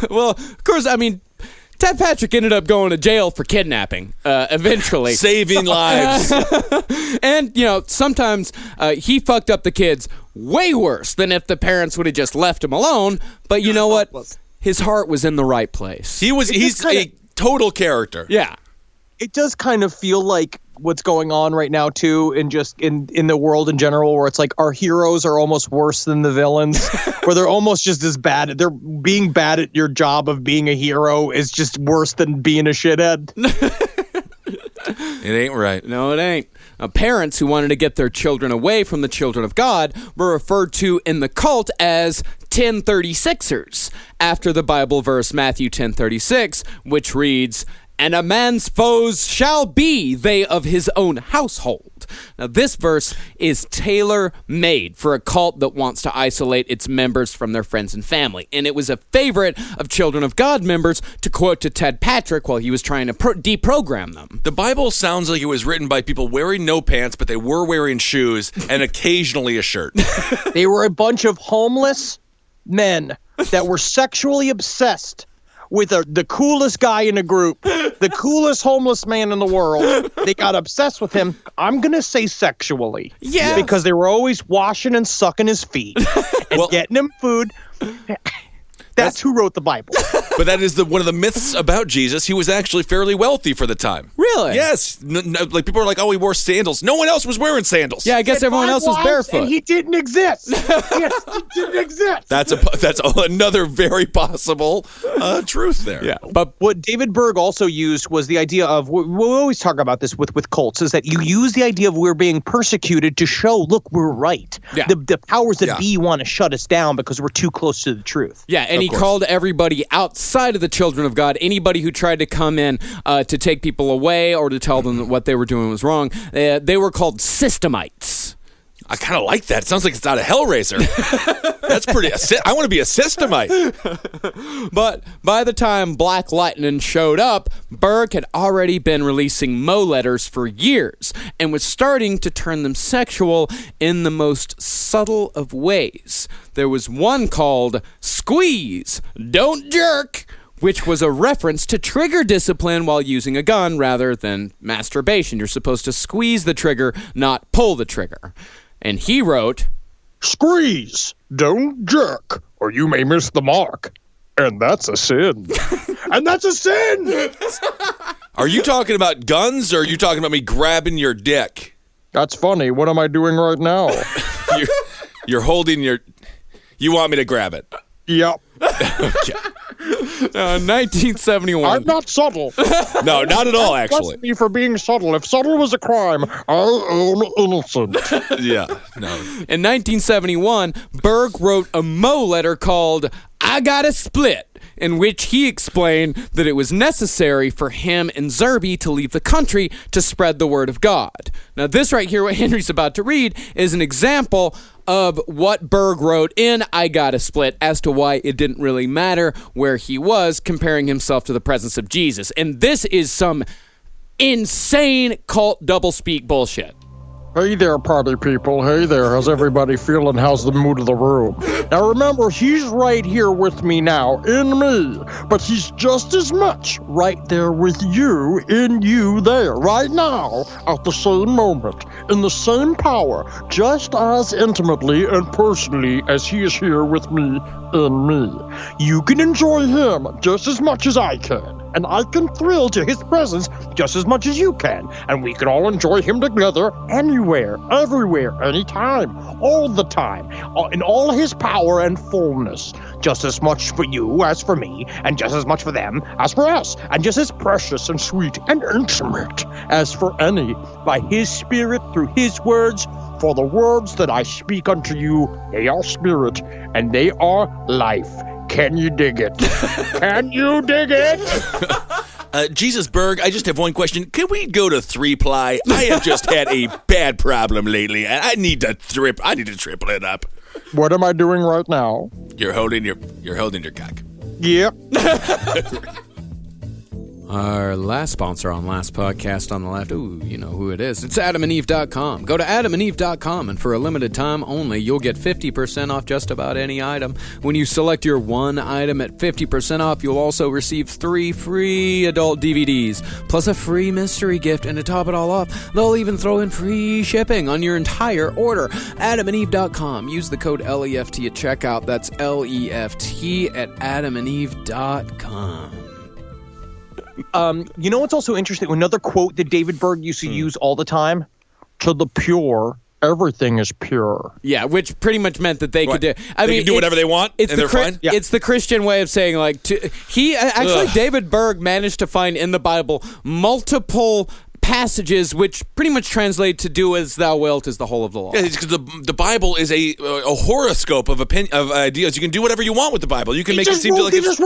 Well, of course, I mean, Ted Patrick ended up going to jail for kidnapping, eventually. Saving lives. And, sometimes he fucked up the kids way worse than if the parents would have just left him alone. But you know what? His heart was in the right place. He's a total character. Yeah. It does kind of feel like what's going on right now, too, in just in the world in general, where it's like our heroes are almost worse than the villains, where they're almost just as bad. They're being bad at your job of being a hero is just worse than being a shithead. It ain't right. No, it ain't. Parents who wanted to get their children away from the children of God were referred to in the cult as 1036ers, after the Bible verse Matthew 10:36, which reads, "And a man's foes shall be they of his own household." Now, this verse is tailor-made for a cult that wants to isolate its members from their friends and family, and it was a favorite of Children of God members to quote to Ted Patrick while he was trying to deprogram them. The Bible sounds like it was written by people wearing no pants, but they were wearing shoes and occasionally a shirt. They were a bunch of homeless men that were sexually obsessed with the coolest guy in a group, the coolest homeless man in the world. They got obsessed with him. I'm going to say sexually. Yeah. Because they were always washing and sucking his feet and getting him food. That's who wrote the Bible. But that is one of the myths about Jesus. He was actually fairly wealthy for the time. Really? Yes. Like people are like, oh, he wore sandals. No one else was wearing sandals. Yeah, I guess everyone else was barefoot. And he didn't exist. Yes, he didn't exist. That's another very possible truth there. Yeah, but what David Berg also used was the idea of, we always talk about this with cults, is that you use the idea of we're being persecuted to show, look, we're right. Yeah. The powers that be want to shut us down because we're too close to the truth. Yeah, and he called everybody outside of the children of God, anybody who tried to come in to take people away or to tell them that what they were doing was wrong, they were called systemites. I kind of like that. It sounds like it's out of Hellraiser. That's pretty. I want to be a systemite. But by the time Black Lightning showed up, Berg had already been releasing Mo letters for years and was starting to turn them sexual in the most subtle of ways. There was one called Squeeze, Don't Jerk, which was a reference to trigger discipline while using a gun rather than masturbation. You're supposed to squeeze the trigger, not pull the trigger. And he wrote, Squeeze, don't jerk, or you may miss the mark. And that's a sin. And that's a sin! Are you talking about guns, or are you talking about me grabbing your dick? That's funny. What am I doing right now? You're holding your... You want me to grab it? Yep. Okay. 1971. I'm not subtle. No, not at all, actually. Bless me for being subtle. If subtle was a crime, I am innocent. Yeah, no. In 1971, Berg wrote a Mo letter called I Gotta Split, in which he explained that it was necessary for him and Zerby to leave the country to spread the word of God. Now, this right here, what Henry's about to read, is an example of what Berg wrote in I Gotta Split as to why it didn't really matter where he was, comparing himself to the presence of Jesus. And this is some insane cult doublespeak bullshit. Hey there, party people. Hey there. How's everybody feeling? How's the mood of the room? Now remember, he's right here with me now, in me. But he's just as much right there with you, in you there, right now, at the same moment, in the same power, just as intimately and personally as he is here with me, in me. You can enjoy him just as much as I can. And I can thrill to his presence just as much as you can. And we can all enjoy him together anywhere, everywhere, anytime, all the time, in all his power and fullness. Just as much for you as for me, and just as much for them as for us, and just as precious and sweet and intimate as for any, by his Spirit through his words. For the words that I speak unto you, they are spirit, and they are life. Can you dig it? Can you dig it? Jesus Berg, I just have one question. Can we go to 3-ply? I have just had a bad problem lately, and I need to triple it up. What am I doing right now? You're holding your cock. Yep. Our last sponsor on Last Podcast on the Left, ooh, you know who it is. It's adamandeve.com. Go to adamandeve.com, and for a limited time only, you'll get 50% off just about any item. When you select your one item at 50% off, you'll also receive 3 free adult DVDs, plus a free mystery gift, and to top it all off, they'll even throw in free shipping on your entire order. adamandeve.com. Use the code LEFT at checkout. That's LEFT at adamandeve.com. You know what's also interesting? Another quote that David Berg used to use all the time? To the pure, everything is pure. Yeah, which pretty much meant that they could do. They can do whatever they want, and they're fine. Yeah. It's the Christian way of saying, like, David Berg managed to find in the Bible multiple passages which pretty much translate to "do as thou wilt" is the whole of the law. Yeah, because the Bible is a horoscope of ideas. You can do whatever you want with the Bible. You can make it seem like it's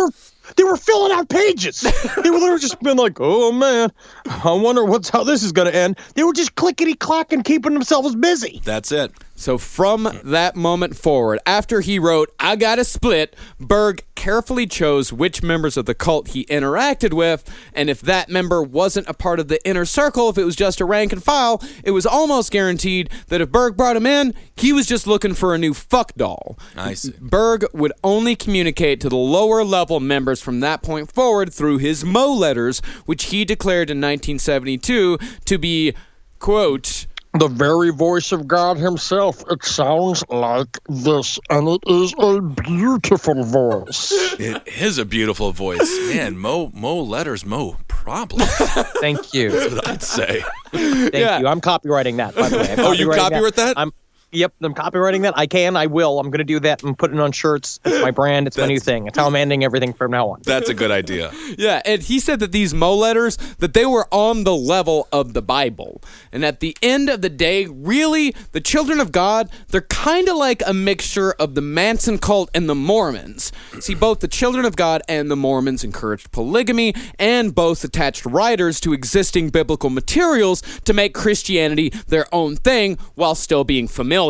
They were filling out pages. They were literally just been like, oh, man, I wonder how this is going to end. They were just clickety-clacking, keeping themselves busy. That's it. So from that moment forward, after he wrote, I Gotta Split, Berg carefully chose which members of the cult he interacted with, and if that member wasn't a part of the inner circle, if it was just a rank and file, it was almost guaranteed that if Berg brought him in, he was just looking for a new fuck doll. I see. Berg would only communicate to the lower level members from that point forward through his Mo letters, which he declared in 1972 to be, quote, the very voice of God himself. It sounds like this, and it is a beautiful voice. It is a beautiful voice. Man, Mo letters, Mo problems. Thank you. That's what I'd say. Thank you. I'm copywriting that, by the way. Oh, you copyright that? Yep, I'm copywriting that. I will. I'm going to do that and put it on shirts. It's my brand. It's my new thing. It's how I'm ending everything from now on. That's a good idea. Yeah, and he said that these Mo letters, that they were on the level of the Bible. And at the end of the day, really, the children of God, they're kind of like a mixture of the Manson cult and the Mormons. See, both the children of God and the Mormons encouraged polygamy, and both attached writers to existing biblical materials to make Christianity their own thing while still being familiar.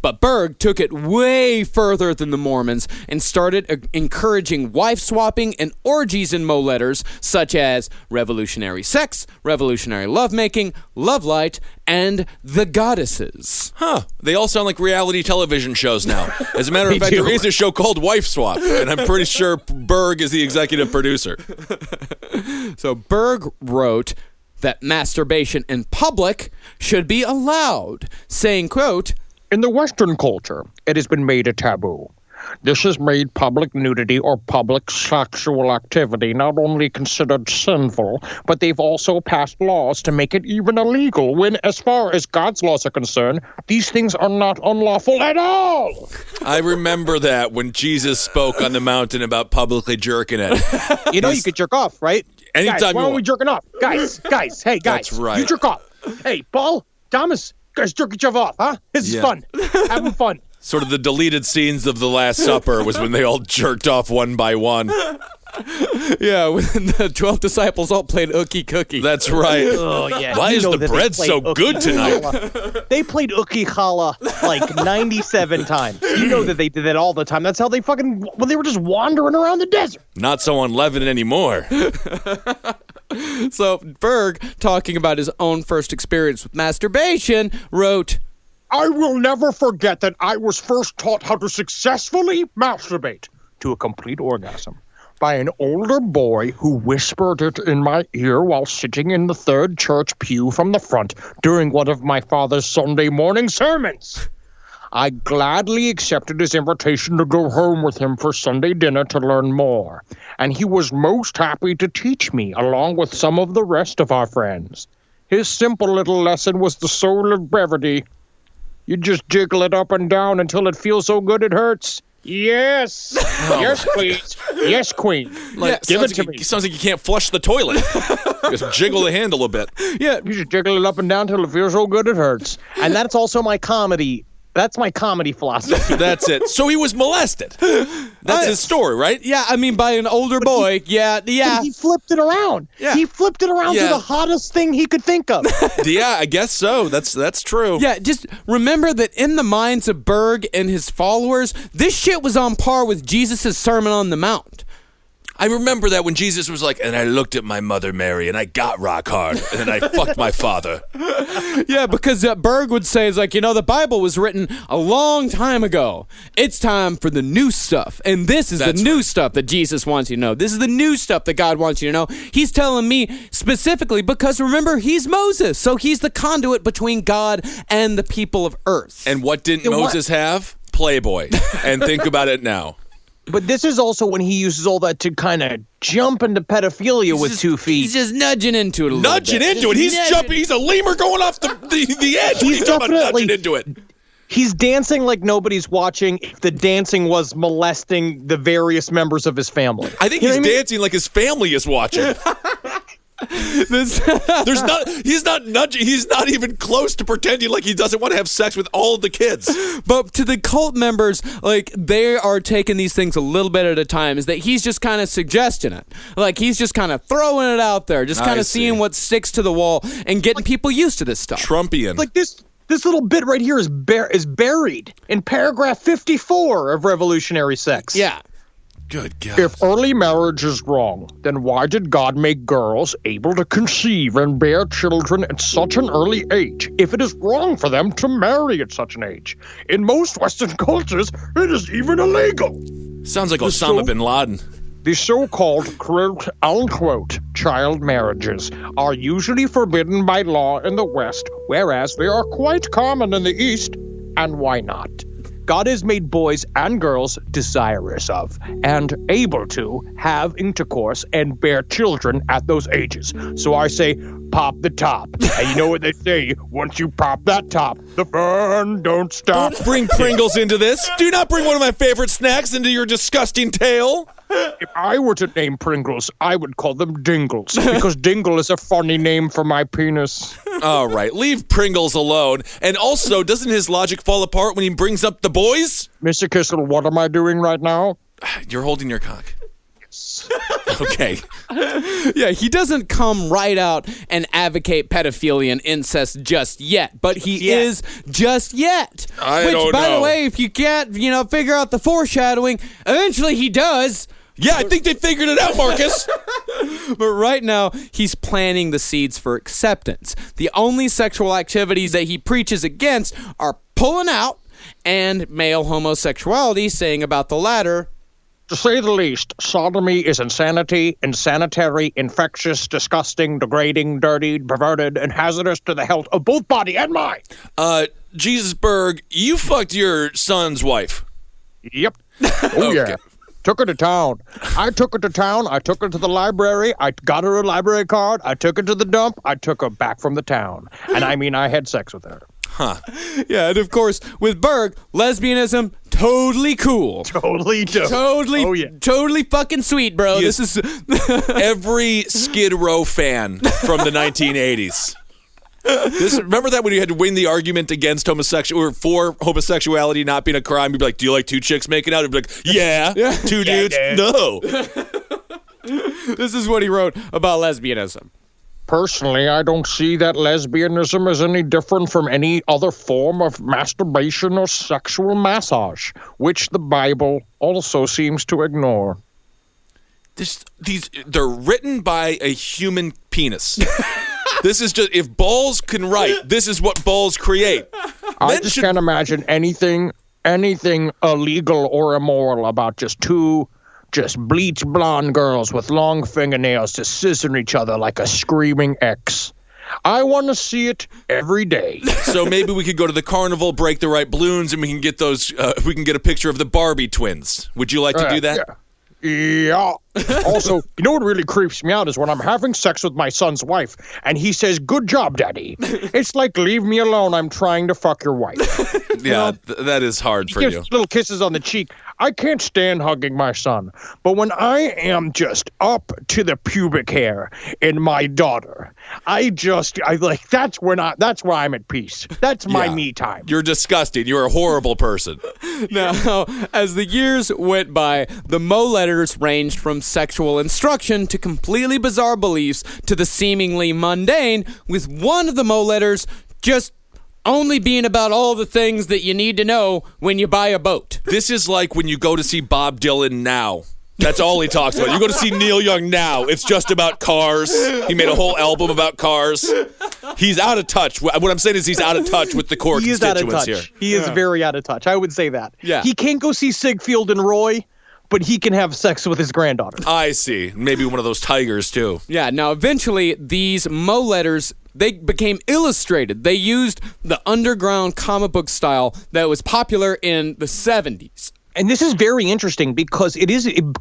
But Berg took it way further than the Mormons and started encouraging wife swapping and orgies in Mo letters, such as revolutionary sex, revolutionary lovemaking, love light, and the goddesses. Huh. They all sound like reality television shows now. As a matter of fact, there is a show called Wife Swap, and I'm pretty sure Berg is the executive producer. So Berg wrote that masturbation in public should be allowed, saying, quote, in the Western culture, it has been made a taboo. This has made public nudity or public sexual activity not only considered sinful, but they've also passed laws to make it even illegal when, as far as God's laws are concerned, these things are not unlawful at all. I remember that when Jesus spoke on the mountain about publicly jerking it. You know you could jerk off, right? Anytime guys, why you are we want. jerking off? Guys, hey, guys. That's right. You jerk off. Hey, Paul, Thomas, guys, jerk each other off, huh? This is fun. Having fun. Sort of the deleted scenes of The Last Supper was when they all jerked off one by one. Yeah, when the 12 disciples all played Ookie Cookie. That's right. Oh, yeah. Why You is know the that they bread so played good Ookie tonight? Chala. They played Ookie Chala like 97 times. You know that they did that all the time. That's how they they were just wandering around the desert. Not so unleavened anymore. So Berg, talking about his own first experience with masturbation, wrote, I will never forget that I was first taught how to successfully masturbate to a complete orgasm by an older boy who whispered it in my ear while sitting in the third church pew from the front during one of my father's Sunday morning sermons. I gladly accepted his invitation to go home with him for Sunday dinner to learn more, and he was most happy to teach me along with some of the rest of our friends. His simple little lesson was the soul of brevity. You just jiggle it up and down until it feels so good it hurts. Yes. Yes, please. Yes, queen. Give it to me. Sounds like you can't flush the toilet. Just jiggle the handle a bit. Yeah, you just jiggle it up and down until it feels so good it hurts. And that's also my comedy. That's my comedy philosophy. That's it. So he was molested. That's his story, right? yeah, I mean, by an older boy. Yeah. But he flipped it around. Yeah. He flipped it around to the hottest thing he could think of. Yeah, I guess so. That's true. Yeah, just remember that in the minds of Berg and his followers, this shit was on par with Jesus' Sermon on the Mount. I remember that when Jesus was like, and I looked at my mother Mary, and I got rock hard, and then I fucked my father. Yeah, because Berg would say, it's like, the Bible was written a long time ago. It's time for the new stuff. And this is the new stuff that Jesus wants you to know. This is the new stuff that God wants you to know. He's telling me specifically because, remember, he's Moses. So he's the conduit between God and the people of earth. And what didn't Moses have? Playboy. And think about it now. But this is also when he uses all that to kind of jump into pedophilia with 2 feet. He's just nudging into it a little bit. Nudging into it. He's jumping. He's a lemur going off the edge. He's talking about nudging into it. He's dancing like nobody's watching if the dancing was molesting the various members of his family. I think he's dancing like his family is watching. He's not nudging. He's not even close to pretending like he doesn't want to have sex with all of the kids. But to the cult members, like, they are taking these things a little bit at a time, is that he's just kind of suggesting it. Like, he's just kind of throwing it out there, just kind of seeing what sticks to the wall and getting people used to this stuff. Trumpian. Like this little bit right here is buried in paragraph 54 of Revolutionary Sex. Yeah. Good God. If early marriage is wrong, then why did God make girls able to conceive and bear children at such an early age if it is wrong for them to marry at such an age? In most Western cultures, it is even illegal. Sounds like Osama bin Laden. The so-called, quote-unquote, child marriages are usually forbidden by law in the West, whereas they are quite common in the East. And why not? God has made boys and girls desirous of and able to have intercourse and bear children at those ages. So I say, pop the top. And you know what they say, once you pop that top, the fun don't stop. Don't bring Pringles into this. Do not bring one of my favorite snacks into your disgusting tale. If I were to name Pringles, I would call them Dingles, because Dingle is a funny name for my penis. All right, leave Pringles alone. And also, doesn't his logic fall apart when he brings up the boys? Mr. Kissel, what am I doing right now? You're holding your cock. Okay. Yeah, he doesn't come right out and advocate pedophilia and incest just yet, but he is just yet. Which, by the way, if you can't, figure out the foreshadowing, eventually he does. Yeah, I think they figured it out, Marcus. But right now, he's planting the seeds for acceptance. The only sexual activities that he preaches against are pulling out and male homosexuality, saying about the latter, To say the least, sodomy is insanity, insanitary, infectious, disgusting, degrading, dirty, perverted, and hazardous to the health of both body and mind. Jesus Berg, you fucked your son's wife. Yep. Oh, yeah. Took her to town. I took her to town. I took her to the library. I got her a library card. I took her to the dump. I took her back from the town. And I mean, I had sex with her. Huh. Yeah, and of course, with Berg, lesbianism, totally cool. Totally dope. Totally fucking sweet, bro. This is every Skid Row fan from the 1980s. Remember that when you had to win the argument against homosexual or for homosexuality not being a crime? You'd be like, "Do you like two chicks making out?" You'd be like, "Yeah." Two dudes? No. This is what he wrote about lesbianism. Personally, I don't see that lesbianism is any different from any other form of masturbation or sexual massage, which the Bible also seems to ignore. They're written by a human penis. This is just, if balls can write, this is what balls create. I just can't imagine anything illegal or immoral about just two bleach blonde girls with long fingernails just scissoring each other like a screaming X. I want to see it every day. So maybe we could go to the carnival, break the right balloons, and we can get those. We can get a picture of the Barbie twins. Would you like to do that? Yeah. Also, you know what really creeps me out is when I'm having sex with my son's wife, and he says, "Good job, Daddy." It's like, leave me alone. I'm trying to fuck your wife. Yeah, that is hard for you. you. Little kisses on the cheek. I can't stand hugging my son, but when I am just up to the pubic hair in my daughter, that's where I'm at peace. That's my me time. You're disgusting. You're a horrible person. Now, as the years went by, the Mo letters ranged from sexual instruction to completely bizarre beliefs to the seemingly mundane, with one of the Mo letters just only being about all the things that you need to know when you buy a boat. This is like when you go to see Bob Dylan now. That's all he talks about. You go to see Neil Young now. It's just about cars. He made a whole album about cars. He's out of touch. What I'm saying is he's out of touch with the core constituents here. He is very out of touch. I would say that. Yeah. He can't go see Sigfield and Roy, but he can have sex with his granddaughter. I see. Maybe one of those tigers, too. Yeah, now eventually these Mo letters, they became illustrated. They used the underground comic book style that was popular in the 70s. And this is very interesting because it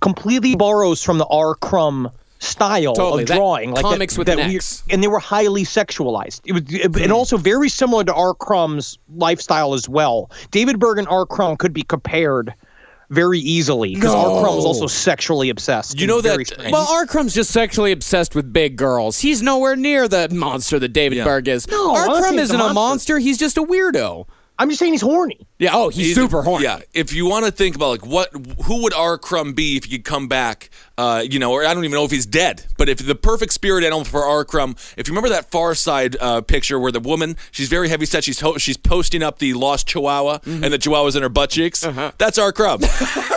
completely borrows from the R. Crumb style of drawing. Like comics with an X. And they were highly sexualized. And also very similar to R. Crumb's lifestyle as well. David Berg and R. Crumb could be compared very easily because Arkrum is also sexually obsessed. You know Very that- strange. Well, Arkrum's just sexually obsessed with big girls. He's nowhere near the monster that David Berg is. No, I don't Arkrum think he's isn't a a monster. He's just a weirdo. I'm just saying he's horny. Yeah. Oh, he's super horny. Yeah, if you want to think about who would R. Crumb be if he could come back, or I don't even know if he's dead, but if the perfect spirit animal for R. Crumb, if you remember that Far Side picture where the woman, she's very heavy set, she's posting up the lost Chihuahua, and the Chihuahua's in her butt cheeks. That's R. Crumb.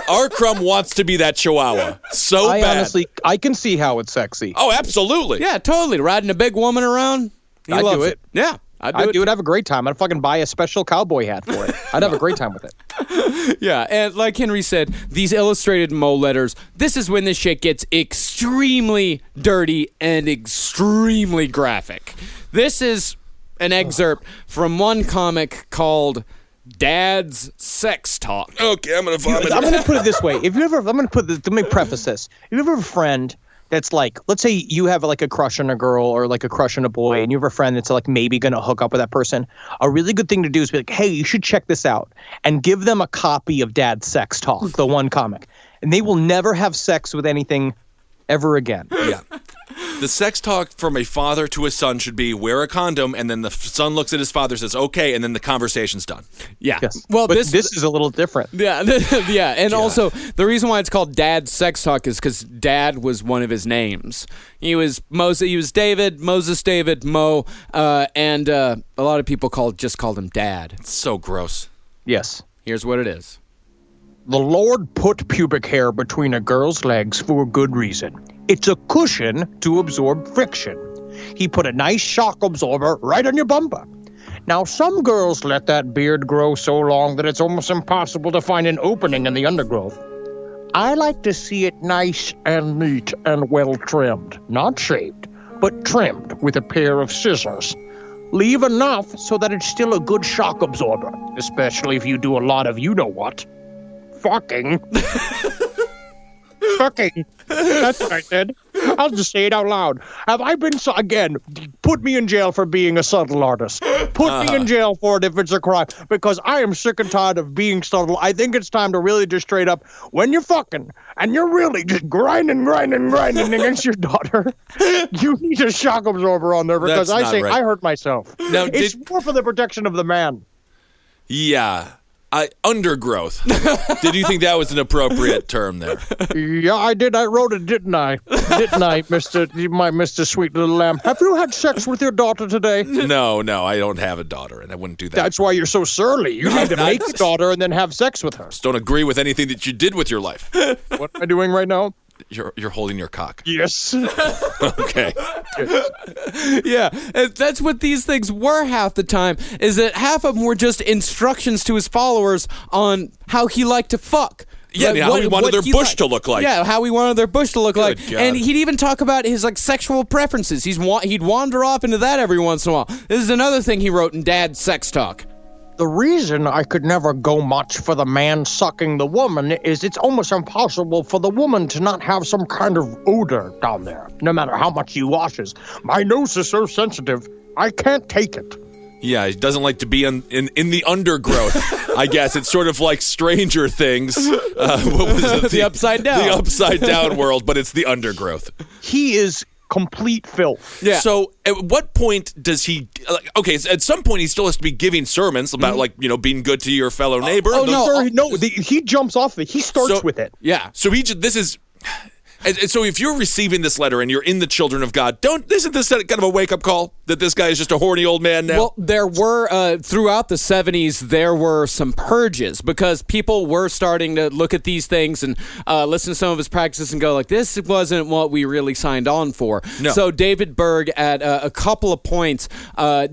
R. Crumb wants to be that Chihuahua so I bad. honestly, I can see how it's sexy. Oh, absolutely. Yeah, totally. Riding a big woman around. He I'd loves do it. Yeah. I'd do it. Have a great time. I'd fucking buy a special cowboy hat for it. I'd have a great time with it. Yeah, and like Henry said, these illustrated mole letters, this is when this shit gets extremely dirty and extremely graphic. This is an excerpt from one comic called Dad's Sex Talk. Okay, I'm going to vomit. I'm going to put it this way. If you ever, I'm going to put this, let me preface this. If you ever have a friend that's like, let's say you have like a crush on a girl or like a crush on a boy, and you have a friend that's like maybe going to hook up with that person, a really good thing to do is be like, hey, you should check this out, and give them a copy of Dad's Sex Talk, the one comic, and they will never have sex with anything ever again. Yeah. The sex talk from a father to a son should be wear a condom, and then the son looks at his father, says, okay, and then the conversation's done. Yeah. Yes. Well, but this is a little different. Yeah, yeah, and also the reason why it's called Dad's Sex Talk is because Dad was one of his names. He was Moses. He was David, Moses, David, Mo, and a lot of people just called him Dad. It's so gross. Yes. Here's what it is. The Lord put pubic hair between a girl's legs for a good reason. It's a cushion to absorb friction. He put a nice shock absorber right on your bumper. Now, some girls let that beard grow so long that it's almost impossible to find an opening in the undergrowth. I like to see it nice and neat and well trimmed. Not shaved, but trimmed with a pair of scissors. Leave enough so that it's still a good shock absorber, especially if you do a lot of you-know-what. Fucking. Fucking. That's what I said. I'll just say it out loud. Have I been again, put me in jail for being a subtle artist. Put me in jail for it if it's a crime. Because I am sick and tired of being subtle. I think it's time to really just straight up, when you're fucking, and you're really just grinding against your daughter, you need a shock absorber on there because That's not right. I hurt myself. Now, It's more for the protection of the man. Yeah. Undergrowth. Did you think that was an appropriate term there? Yeah, I did. I wrote it, didn't I? Didn't I, Mr. Sweet Little Lamb? Have you had sex with your daughter today? No, I don't have a daughter, and I wouldn't do that. That's why you're so surly. You need to make a daughter and then have sex with her. Just don't agree with anything that you did with your life. What am I doing right now? You're holding your cock. Yes. Okay. Yeah, and that's what these things were half the time, is that half of them were just instructions to his followers on how he liked to fuck. Yeah, how he wanted their bush to look like. Yeah, how he wanted their bush to look like. God. And he'd even talk about his like sexual preferences. He'd wander off into that every once in a while. This is another thing he wrote in Dad's Sex Talk. The reason I could never go much for the man sucking the woman is it's almost impossible for the woman to not have some kind of odor down there, no matter how much he washes. My nose is so sensitive, I can't take it. Yeah, he doesn't like to be in the undergrowth. I guess it's sort of like Stranger Things. What was it? The Upside Down. The Upside Down world, but it's the undergrowth. He is complete filth. Yeah. So at what point does he? Okay, so at some point he still has to be giving sermons about being good to your fellow neighbor. He jumps off it. He starts with it. Yeah. So this is. And so if you're receiving this letter and you're in the children of God, isn't this kind of a wake-up call that this guy is just a horny old man now? Well, there were, throughout the 70s, there were some purges because people were starting to look at these things and listen to some of his practices and go like, this wasn't what we really signed on for. No. So David Berg, at a couple of points,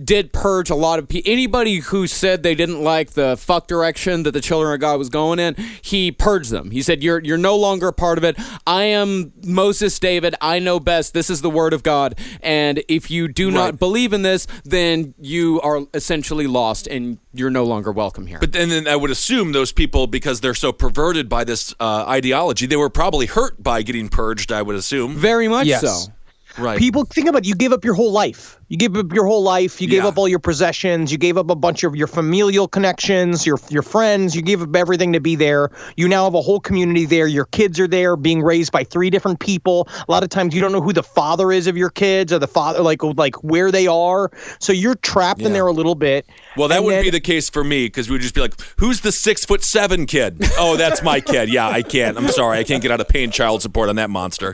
did purge a lot of people. Anybody who said they didn't like the fuck direction that the children of God was going in, he purged them. He said, you're no longer a part of it. I am Moses David, I know best. This is the word of God. And if you do not believe in this, then you are essentially lost and you're no longer welcome here. But then I would assume those people, because they're so perverted by this ideology, they were probably hurt by getting purged, I would assume. Very much Yes. so. Right. People, think about it. You gave up your whole life. You gave up your whole life. You gave up all your possessions. You gave up a bunch of your familial connections, your friends. You gave up everything to be there. You now have a whole community there. Your kids are there being raised by 3 different people. A lot of times you don't know who the father is of your kids or the father, like where they are. So you're trapped in there a little bit. Well, that wouldn't be the case for me because we would just be like, who's the 6'7" kid? Oh, that's my kid. Yeah, I can't. I'm sorry. I can't get out of paying child support on that monster.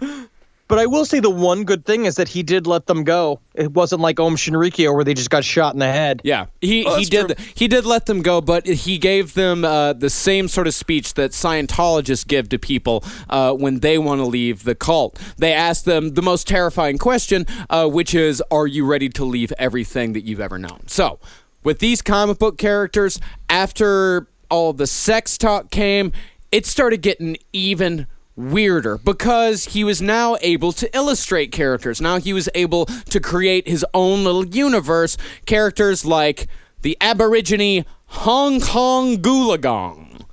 But I will say the one good thing is that he did let them go. It wasn't like Om Shinrikyo where they just got shot in the head. Yeah, he did let them go, but he gave them the same sort of speech that Scientologists give to people when they want to leave the cult. They ask them the most terrifying question, which is, are you ready to leave everything that you've ever known? So, with these comic book characters, after all the sex talk came, it started getting even weirder because he was now able to illustrate characters. Now he was able to create his own little universe. Characters like the Aborigine Hong Kong Goolagong.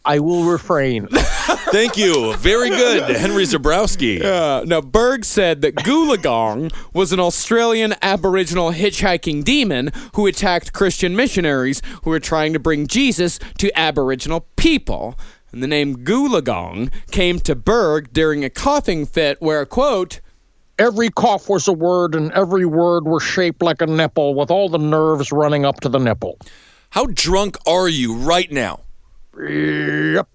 I will refrain. Thank you. Very good, Henry Zabrowski. Now, Berg said that Goolagong was an Australian Aboriginal hitchhiking demon who attacked Christian missionaries who were trying to bring Jesus to Aboriginal people. And the name Goolagong came to Berg during a coughing fit where, quote, Every cough was a word, and every word was shaped like a nipple, with all the nerves running up to the nipple. How drunk are you right now? Yep.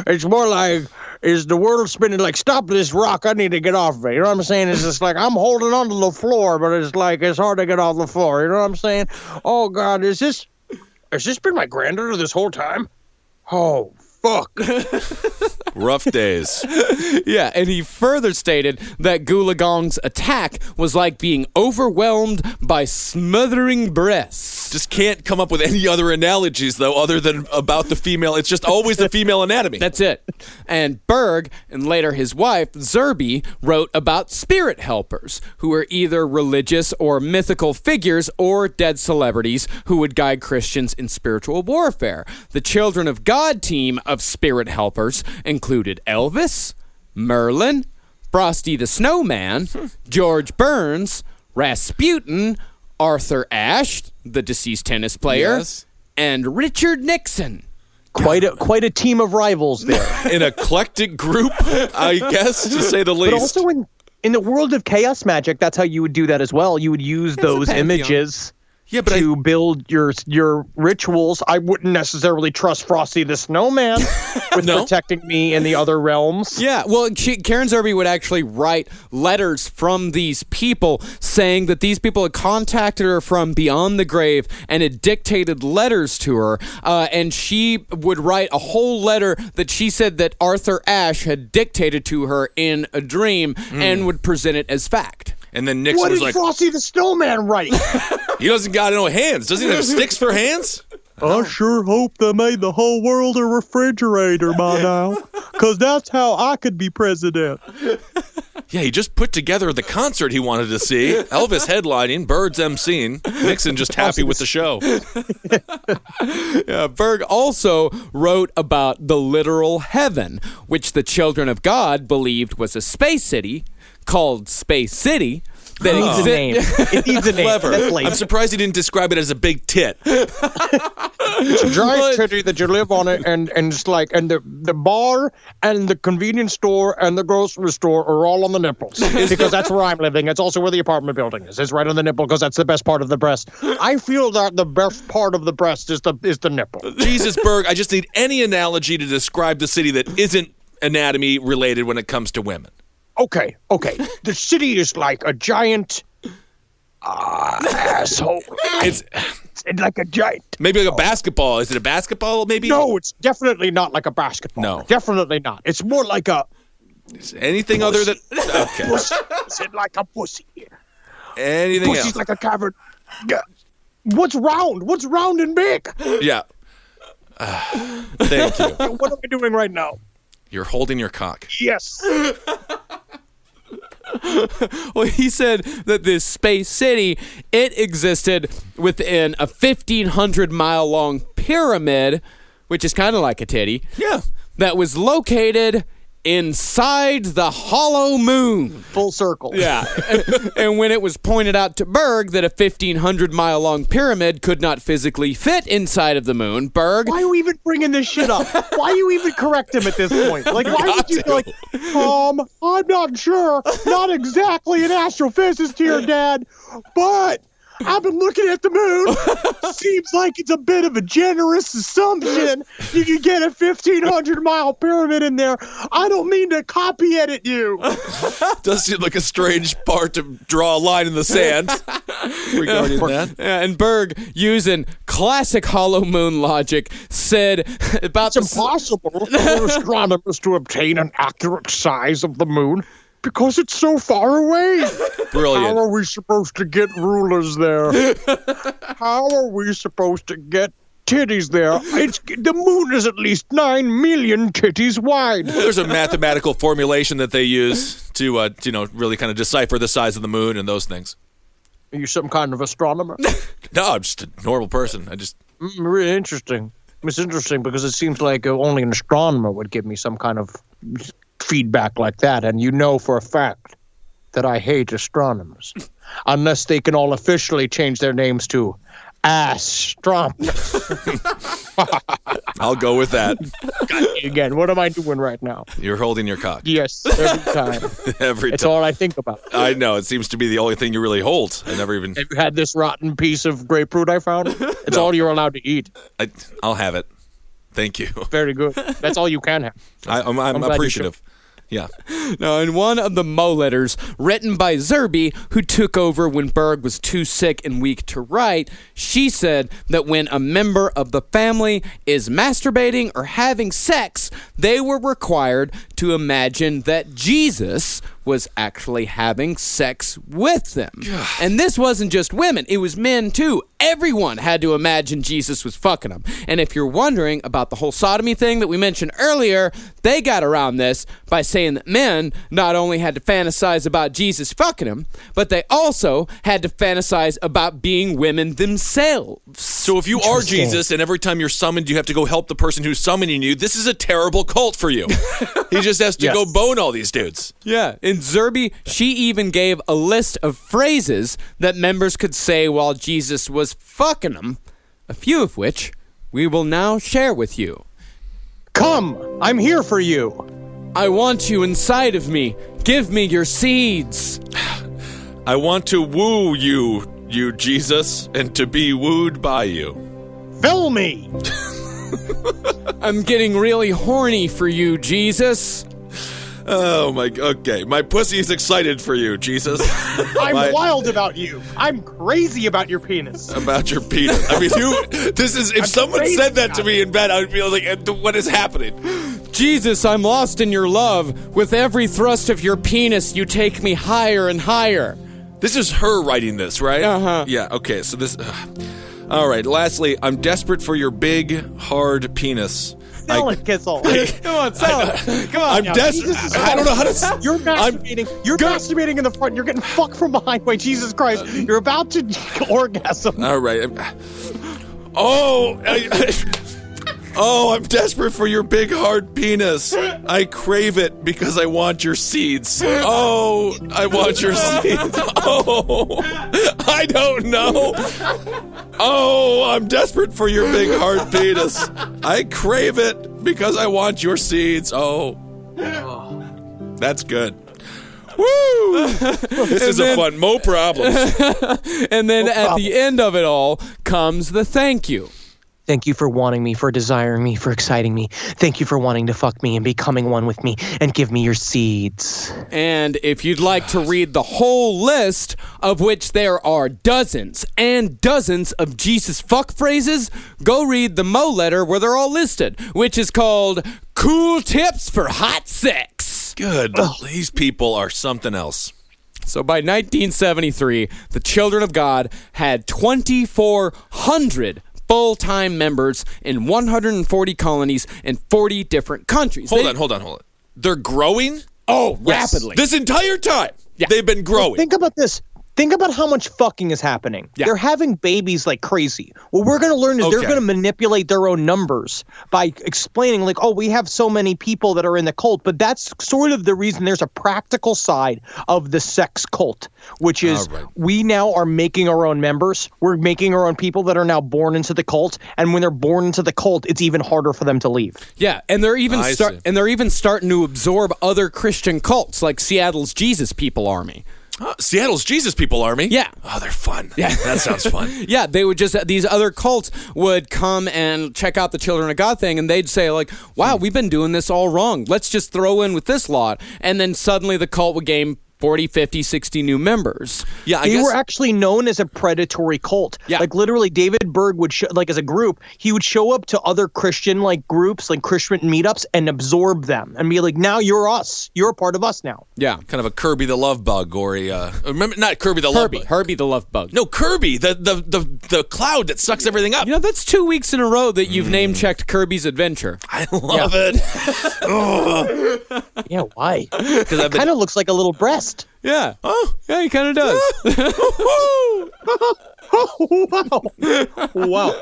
It's more like, is the world spinning? Like, stop this rock, I need to get off of it. You know what I'm saying? It's just like, I'm holding onto the floor, but it's like, it's hard to get off the floor. You know what I'm saying? Oh, God, has this been my granddaughter this whole time? Oh, fuck. Rough days. Yeah, and he further stated that Goolagong's attack was like being overwhelmed by smothering breasts. Just can't come up with any other analogies, though, other than about the female. It's just always the female anatomy. That's it. And Berg, and later his wife, Zerby, wrote about spirit helpers, who were either religious or mythical figures or dead celebrities who would guide Christians in spiritual warfare. The Children of God team of spirit helpers included Elvis, Merlin, Frosty the Snowman, George Burns, Rasputin, Arthur Ashe, the deceased tennis player, Yes. and Richard Nixon. Quite a team of rivals there. An eclectic group, I guess, to say the least. But also in the world of chaos magic, that's how you would do that as well. You would use those images to build your rituals. I wouldn't necessarily trust Frosty the Snowman with protecting me in the other realms. Yeah, well, Karen Zerby would actually write letters from these people saying that these people had contacted her from beyond the grave and had dictated letters to her, and she would write a whole letter that she said that Arthur Ashe had dictated to her in a dream and would present it as fact. And then Nixon What was did like, Frosty the Snowman write? he doesn't got no hands. Doesn't he have sticks for hands? I sure hope they made the whole world a refrigerator by now, because that's how I could be president. Yeah, he just put together the concert he wanted to see. Elvis headlining, Birds emceeing, Nixon just happy with the show. Berg also wrote about the literal heaven, which the Children of God believed was a space city called Space City. It needs a name. It needs a name. Clever. That's lame. I'm surprised he didn't describe it as a big tit. It's a giant city that you live on it, and it's like, and the bar and the convenience store and the grocery store are all on the nipples, because that's where I'm living. It's also where the apartment building is. It's right on the nipple, because that's the best part of the breast. I feel that the best part of the breast is the nipple. Jesus, Berg, I just need any analogy to describe the city that isn't anatomy related when it comes to women. Okay. The city is like a giant asshole. It's like a giant. maybe like a basketball. Is it a basketball, maybe? No, it's definitely not like a basketball. No. Definitely not. It's more like a Is anything other than... Okay. pussy. Is it like a pussy? Anything Pussy's else? like a cavern. Yeah. What's round? What's round and big? Yeah. Thank you. What am I doing right now? You're holding your cock. Yes. Well, he said that this space city, it existed within a 1,500-mile long pyramid, which is kind of like a titty. Yeah. That was located inside the hollow moon. Full circle. Yeah. And when it was pointed out to Berg that a 1,500-mile-long pyramid could not physically fit inside of the moon, Berg... Why are you even bringing this shit up? Why you even correct him at this point? Like, why would you be like, I'm not sure. Not exactly an astrophysicist here, Dad, but I've been looking at the moon. Seems like it's a bit of a generous assumption. You can get a 1,500-mile pyramid in there. I don't mean to copy edit you. Does seem like a strange part to draw a line in the sand regarding that. And Berg, using classic hollow moon logic, said about It's impossible for astronomers to obtain an accurate size of the moon because it's so far away. Brilliant. How are we supposed to get rulers there? How are we supposed to get titties there? The moon is at least 9 million titties wide. There's a mathematical formulation that they use to, really kind of decipher the size of the moon and those things. Are you some kind of astronomer? No, I'm just a normal person. Really interesting. It's interesting because it seems like only an astronomer would give me some kind of feedback like that, and you know for a fact that I hate astronomers unless they can all officially change their names to astronomers. I'll go with that. Again, what am I doing right now? You're holding your cock. Yes, every time. It's It's all I think about. I know. It seems to be the only thing you really hold. I never even... Have you had this rotten piece of grapefruit I found? It's all you're allowed to eat. I'll have it. Thank you. Very good. That's all you can have. I'm glad you appreciative. Yeah. Now, in one of the Mo letters written by Zerby, who took over when Berg was too sick and weak to write, she said that when a member of the family is masturbating or having sex, they were required to imagine that Jesus was actually having sex with them. And this wasn't just women, it was men too. Everyone had to imagine Jesus was fucking them. And if you're wondering about the whole sodomy thing that we mentioned earlier, they got around this by saying that men not only had to fantasize about Jesus fucking them, but they also had to fantasize about being women themselves. So if you are Jesus and every time you're summoned you have to go help the person who's summoning you, this is a terrible cult for you. He just has to go bone all these dudes. Yeah, in Zerby, she even gave a list of phrases that members could say while Jesus was fucking them, a few of which we will now share with you. Come, I'm here for you. I want you inside of me. Give me your seeds. I want to woo you Jesus, and to be wooed by you. Fill me. I'm getting really horny for you, Jesus. Oh my, okay. My pussy's excited for you, Jesus. I'm wild about you. I'm crazy about your penis. About your penis. I mean, if someone said that to me in bed, I would be like, what is happening? Jesus, I'm lost in your love. With every thrust of your penis, you take me higher and higher. This is her writing this, right? Uh-huh. Yeah, okay, so this... all right, lastly, I'm desperate for your big, hard penis. Sell it, Kissel. Come on, sell it. Come on. I'm desperate. I don't know how to... You're masturbating. You're masturbating in the front. You're getting fucked from behind. Wait, Jesus Christ. You're about to orgasm. All right. I'm desperate for your big, hard penis. I crave it because I want your seeds. Oh, I want your seeds. Oh, I don't know. Oh, I'm desperate for your big, hard penis. I crave it because I want your seeds. Oh, that's good. Woo! This is a fun Mo Problems. And then at the end of it all comes the thank you. Thank you for wanting me, for desiring me, for exciting me. Thank you for wanting to fuck me and becoming one with me and give me your seeds. And if you'd like to read the whole list, of which there are dozens and dozens of Jesus fuck phrases, go read the Mo letter where they're all listed, which is called Cool Tips for Hot Sex. Good. These people are something else. So by 1973, the Children of God had 2,400 full-time members in 140 colonies in 40 different countries. Hold on. They're growing? Oh, rapidly. This entire time, Yeah. they've been growing. Think about this. Think about how much fucking is happening. Yeah. They're having babies like crazy. What we're going to learn is they're going to manipulate their own numbers by explaining like, oh, we have so many people that are in the cult. But that's sort of the reason there's a practical side of the sex cult, which is we now are making our own members. We're making our own people that are now born into the cult. And when they're born into the cult, it's even harder for them to leave. Yeah, and they're even starting to absorb other Christian cults like Seattle's Jesus People Army. Seattle's Jesus People Army? Yeah. Oh, they're fun. Yeah. That sounds fun. Yeah, they would these other cults would come and check out the Children of God thing, and they'd say, like, wow, we've been doing this all wrong. Let's just throw in with this lot. And then suddenly the cult would gain 40, 50, 60 new members. Yeah, They were actually known as a predatory cult. Yeah. Like literally David Berg would as a group, he would show up to other Christian like groups, like Christian meetups and absorb them and be like, now you're us. You're a part of us now. Yeah. Kind of a Kirby the Love Bug or a remember not Kirby the Love Bug. Herbie the Love Bug. No, Kirby, the cloud that sucks everything up. You know, that's 2 weeks in a row that you've name-checked Kirby's Adventure. I love it. Yeah, why? Because It kind of looks like a little breast. Yeah. Oh, yeah, he kind of does. Wow.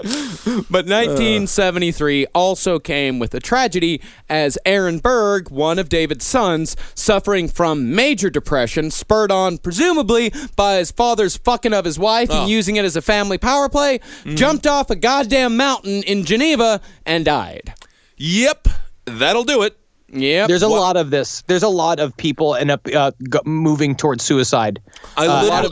But 1973 also came with a tragedy as Aaron Berg, one of David's sons, suffering from major depression, spurred on presumably by his father's fucking of his wife and using it as a family power play, jumped off a goddamn mountain in Geneva and died. Yep, that'll do it. Yep. There's a lot of this. There's a lot of people moving towards suicide. A lot of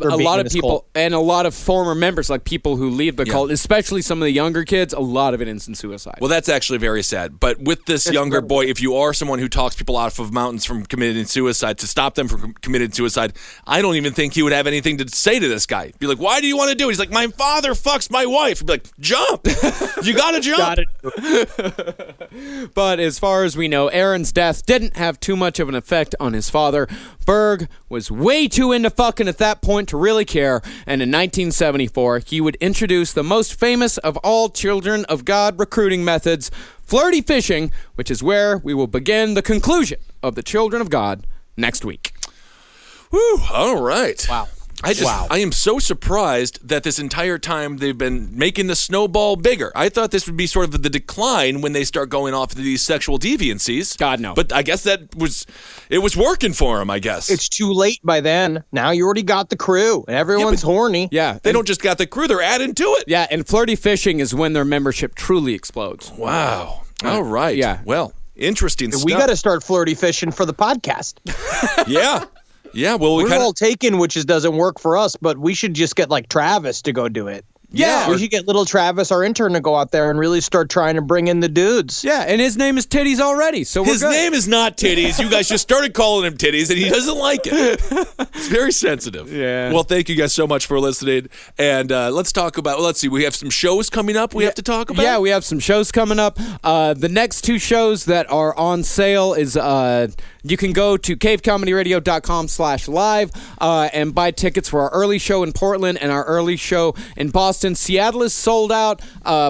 people cult. and a lot of former members, like people who leave the cult, especially some of the younger kids, a lot of it ends in suicide. Well, that's actually very sad. But with this younger boy, if you are someone who talks people off of mountains from committing suicide, to stop them from committing suicide, I don't even think he would have anything to say to this guy. Be like, why do you want to do it? He's like, my father fucks my wife. He'd be like, jump. You got to jump. But as far as we know, Aaron's death didn't have too much of an effect on his father. Berg was way too into fucking at that point to really care, and in 1974, he would introduce the most famous of all Children of God recruiting methods, flirty fishing, which is where we will begin the conclusion of the Children of God next week. Whew, all right. Wow. I am so surprised that this entire time they've been making the snowball bigger. I thought this would be sort of the decline when they start going off into these sexual deviancies. God, no. But I guess it was working for him, I guess. It's too late by then. Now you already got the crew, and everyone's horny. Yeah. They don't just got the crew, they're adding to it. Yeah, and flirty fishing is when their membership truly explodes. Wow. All right. Yeah. Well, interesting stuff. We got to start flirty fishing for the podcast. Yeah. Yeah, well, We're all taken, which doesn't work for us, but we should just get like Travis to go do it. Yeah. We should get little Travis, our intern, to go out there and really start trying to bring in the dudes. Yeah, and his name is Titties already, so we're His good. name is not Titties. You guys just started calling him Titties, and he doesn't like it. It's very sensitive. Yeah. Well, thank you guys so much for listening. And let's talk about, let's see, we have some shows coming up we have to talk about? Yeah, we have some shows coming up. The next two shows that are on sale is you can go to cavecomedyradio.com/live and buy tickets for our early show in Portland and our early show in Boston. Seattle is sold out.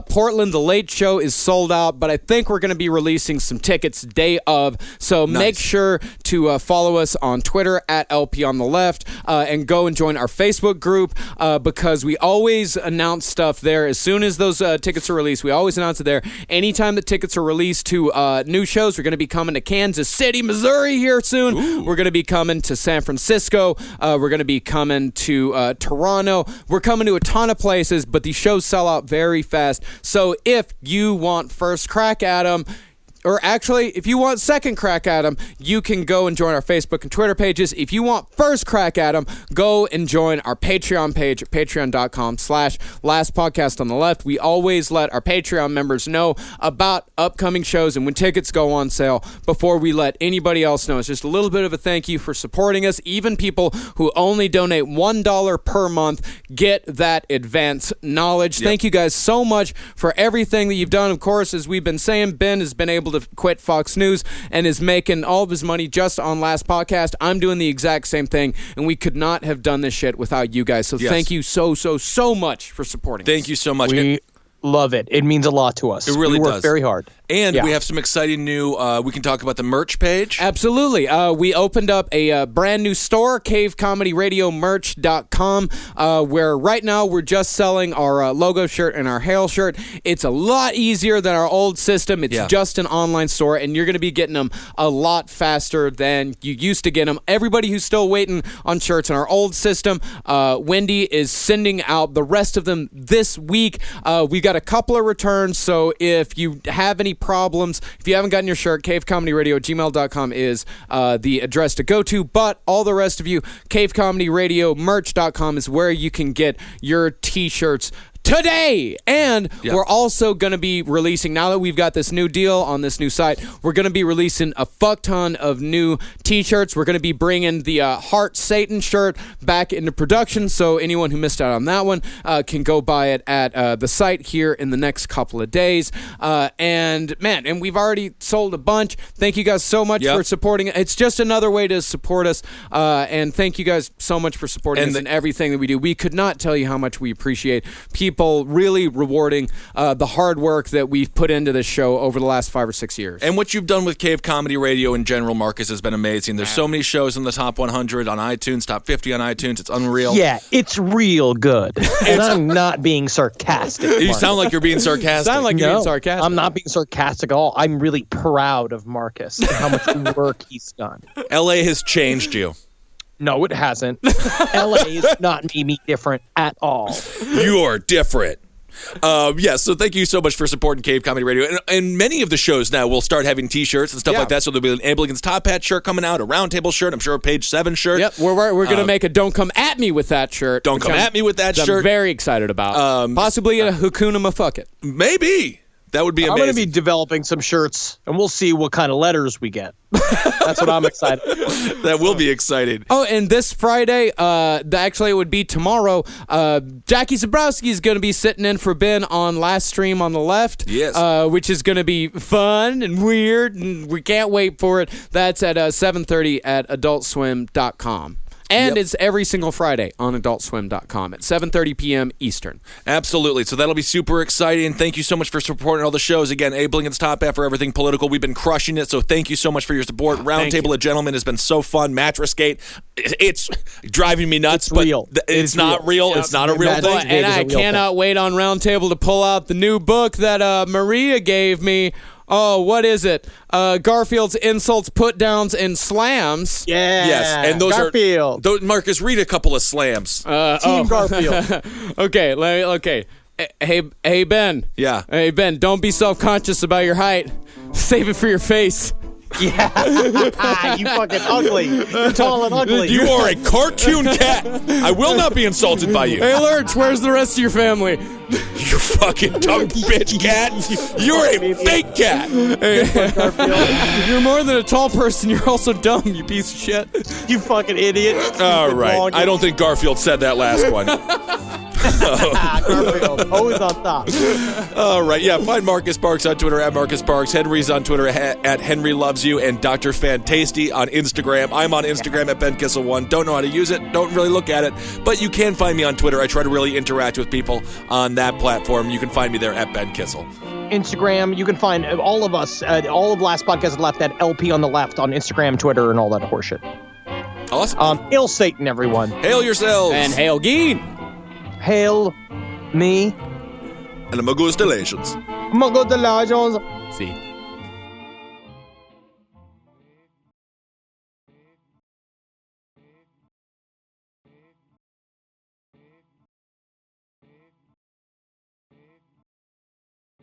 Portland, the late show, is sold out, but I think we're going to be releasing some tickets day of. So make sure to follow us on Twitter at LP on the Left and go and join our Facebook group because we always announce stuff there. As soon as those tickets are released, we always announce it there. Anytime the tickets are released to new shows, we're going to be coming to Kansas City, Missouri here soon. Ooh. We're going to be coming to San Francisco. We're going to be coming to Toronto. We're coming to a ton of places, but these shows sell out very fast. So if you want first crack at them, or actually, if you want second crack at them, you can go and join our Facebook and Twitter pages. If you want first crack at them, go and join our Patreon page at patreon.com/lastpodcastontheleft. We always let our Patreon members know about upcoming shows and when tickets go on sale before we let anybody else know. It's just a little bit of a thank you for supporting us. Even people who only donate $1 per month get that advance knowledge. Yep. Thank you guys so much for everything that you've done. Of course, as we've been saying, Ben has been able to quit Fox News and is making all of his money just on Last Podcast. I'm doing the exact same thing, and we could not have done this shit without you guys. So thank you so much for supporting us. Thank you so much. We love it. It means a lot to us. It really we work does. very hard. And we have some exciting new, we can talk about the merch page. Absolutely. We opened up a brand new store, cavecomedyradiomerch.com, where right now we're just selling our logo shirt and our hail shirt. It's a lot easier than our old system. It's just an online store, and you're going to be getting them a lot faster than you used to get them. Everybody who's still waiting on shirts in our old system, Wendy is sending out the rest of them this week. We got a couple of returns, so if you have any problems, if you haven't gotten your shirt, cavecomedyradio@gmail.com is the address to go to, but all the rest of you, cavecomedyradiomerch.com is where you can get your t-shirts today. And we're also going to be releasing, now that we've got this new deal on this new site, we're going to be releasing a fuck ton of new t-shirts. We're going to be bringing the Heart Satan shirt back into production, so anyone who missed out on that one can go buy it at the site here in the next couple of days. And we've already sold a bunch. Thank you guys so much for supporting it. It's just another way to support us, and thank you guys so much for supporting us in everything that we do. We could not tell you how much we appreciate people really rewarding the hard work that we've put into this show over the last 5 or 6 years. And what you've done with Cave Comedy Radio in general, Marcus, has been amazing. There's so many shows in the top 100 on iTunes, top 50 on iTunes. It's unreal. Yeah, it's real good. And I'm not being sarcastic. You sound like you're being sarcastic. Sound like you're being sarcastic. I'm not being sarcastic at all. I'm really proud of Marcus and how much work he's done. LA has changed you. No, it hasn't. LA has not made me different at all. You're different. So thank you so much for supporting Cave Comedy Radio. And many of the shows now will start having t-shirts and stuff like that. So there'll be an Ablegan's Top Hat shirt coming out, a Roundtable shirt, I'm sure a Page 7 shirt. Yep, we're going to make a Don't Come At Me with that shirt. Don't Come At Me with that shirt. I'm very excited about. Possibly a Hakuna Mafuck-It. Maybe. That would be amazing. I'm going to be developing some shirts, and we'll see what kind of letters we get. That's what I'm excited for. That will be exciting. Oh, and this Friday, actually it would be tomorrow, Jackie Zabrowski is going to be sitting in for Ben on Last Stream on the Left. Yes. Which is going to be fun and weird, and we can't wait for it. That's at 7:30 at adultswim.com. And it's every single Friday on adultswim.com at 7:30 p.m. Eastern. Absolutely. So that'll be super exciting. Thank you so much for supporting all the shows. Again, Ablegan's Top Hat for everything political. We've been crushing it, so thank you so much for your support. Roundtable of Gentlemen has been so fun. Mattress Gate, it's driving me nuts, but real. It's not real. It's not a real thing. And I cannot wait on Roundtable to pull out the new book that Maria gave me. Oh, what is it? Garfield's Insults, Put-Downs, and Slams. Yeah. Yes, and those Garfield. are... Marcus, read a couple of slams. Team Garfield. Okay. Hey, Ben. Yeah. Hey, Ben, don't be self-conscious about your height. Save it for your face. Yeah. You fucking ugly. You're tall and ugly. You are a cartoon cat. I will not be insulted by you. Hey, Lurch, where's the rest of your family? You fucking dumb bitch cat. You're a fake cat. Hey, you're more than a tall person. You're also dumb, you piece of shit. You fucking idiot. All right. I don't think Garfield said that last one. Garfield, always on top. All right. Yeah, find Marcus Sparks on Twitter at Marcus Sparks. Henry's on Twitter at Henry Loves You, and Dr. Fantasty on Instagram. I'm on Instagram at Ben Kissel1. Don't know how to use it. Don't really look at it. But you can find me on Twitter. I try to really interact with people on that platform. You can find me there at Ben Kissel. Instagram, you can find all of us, all of Last Podcast Left at LP on the Left on Instagram, Twitter, and all that horseshit. Awesome. Hail Satan, everyone. Hail yourselves. And hail Geen. Hail me. And Magustalations. Magustalations. See.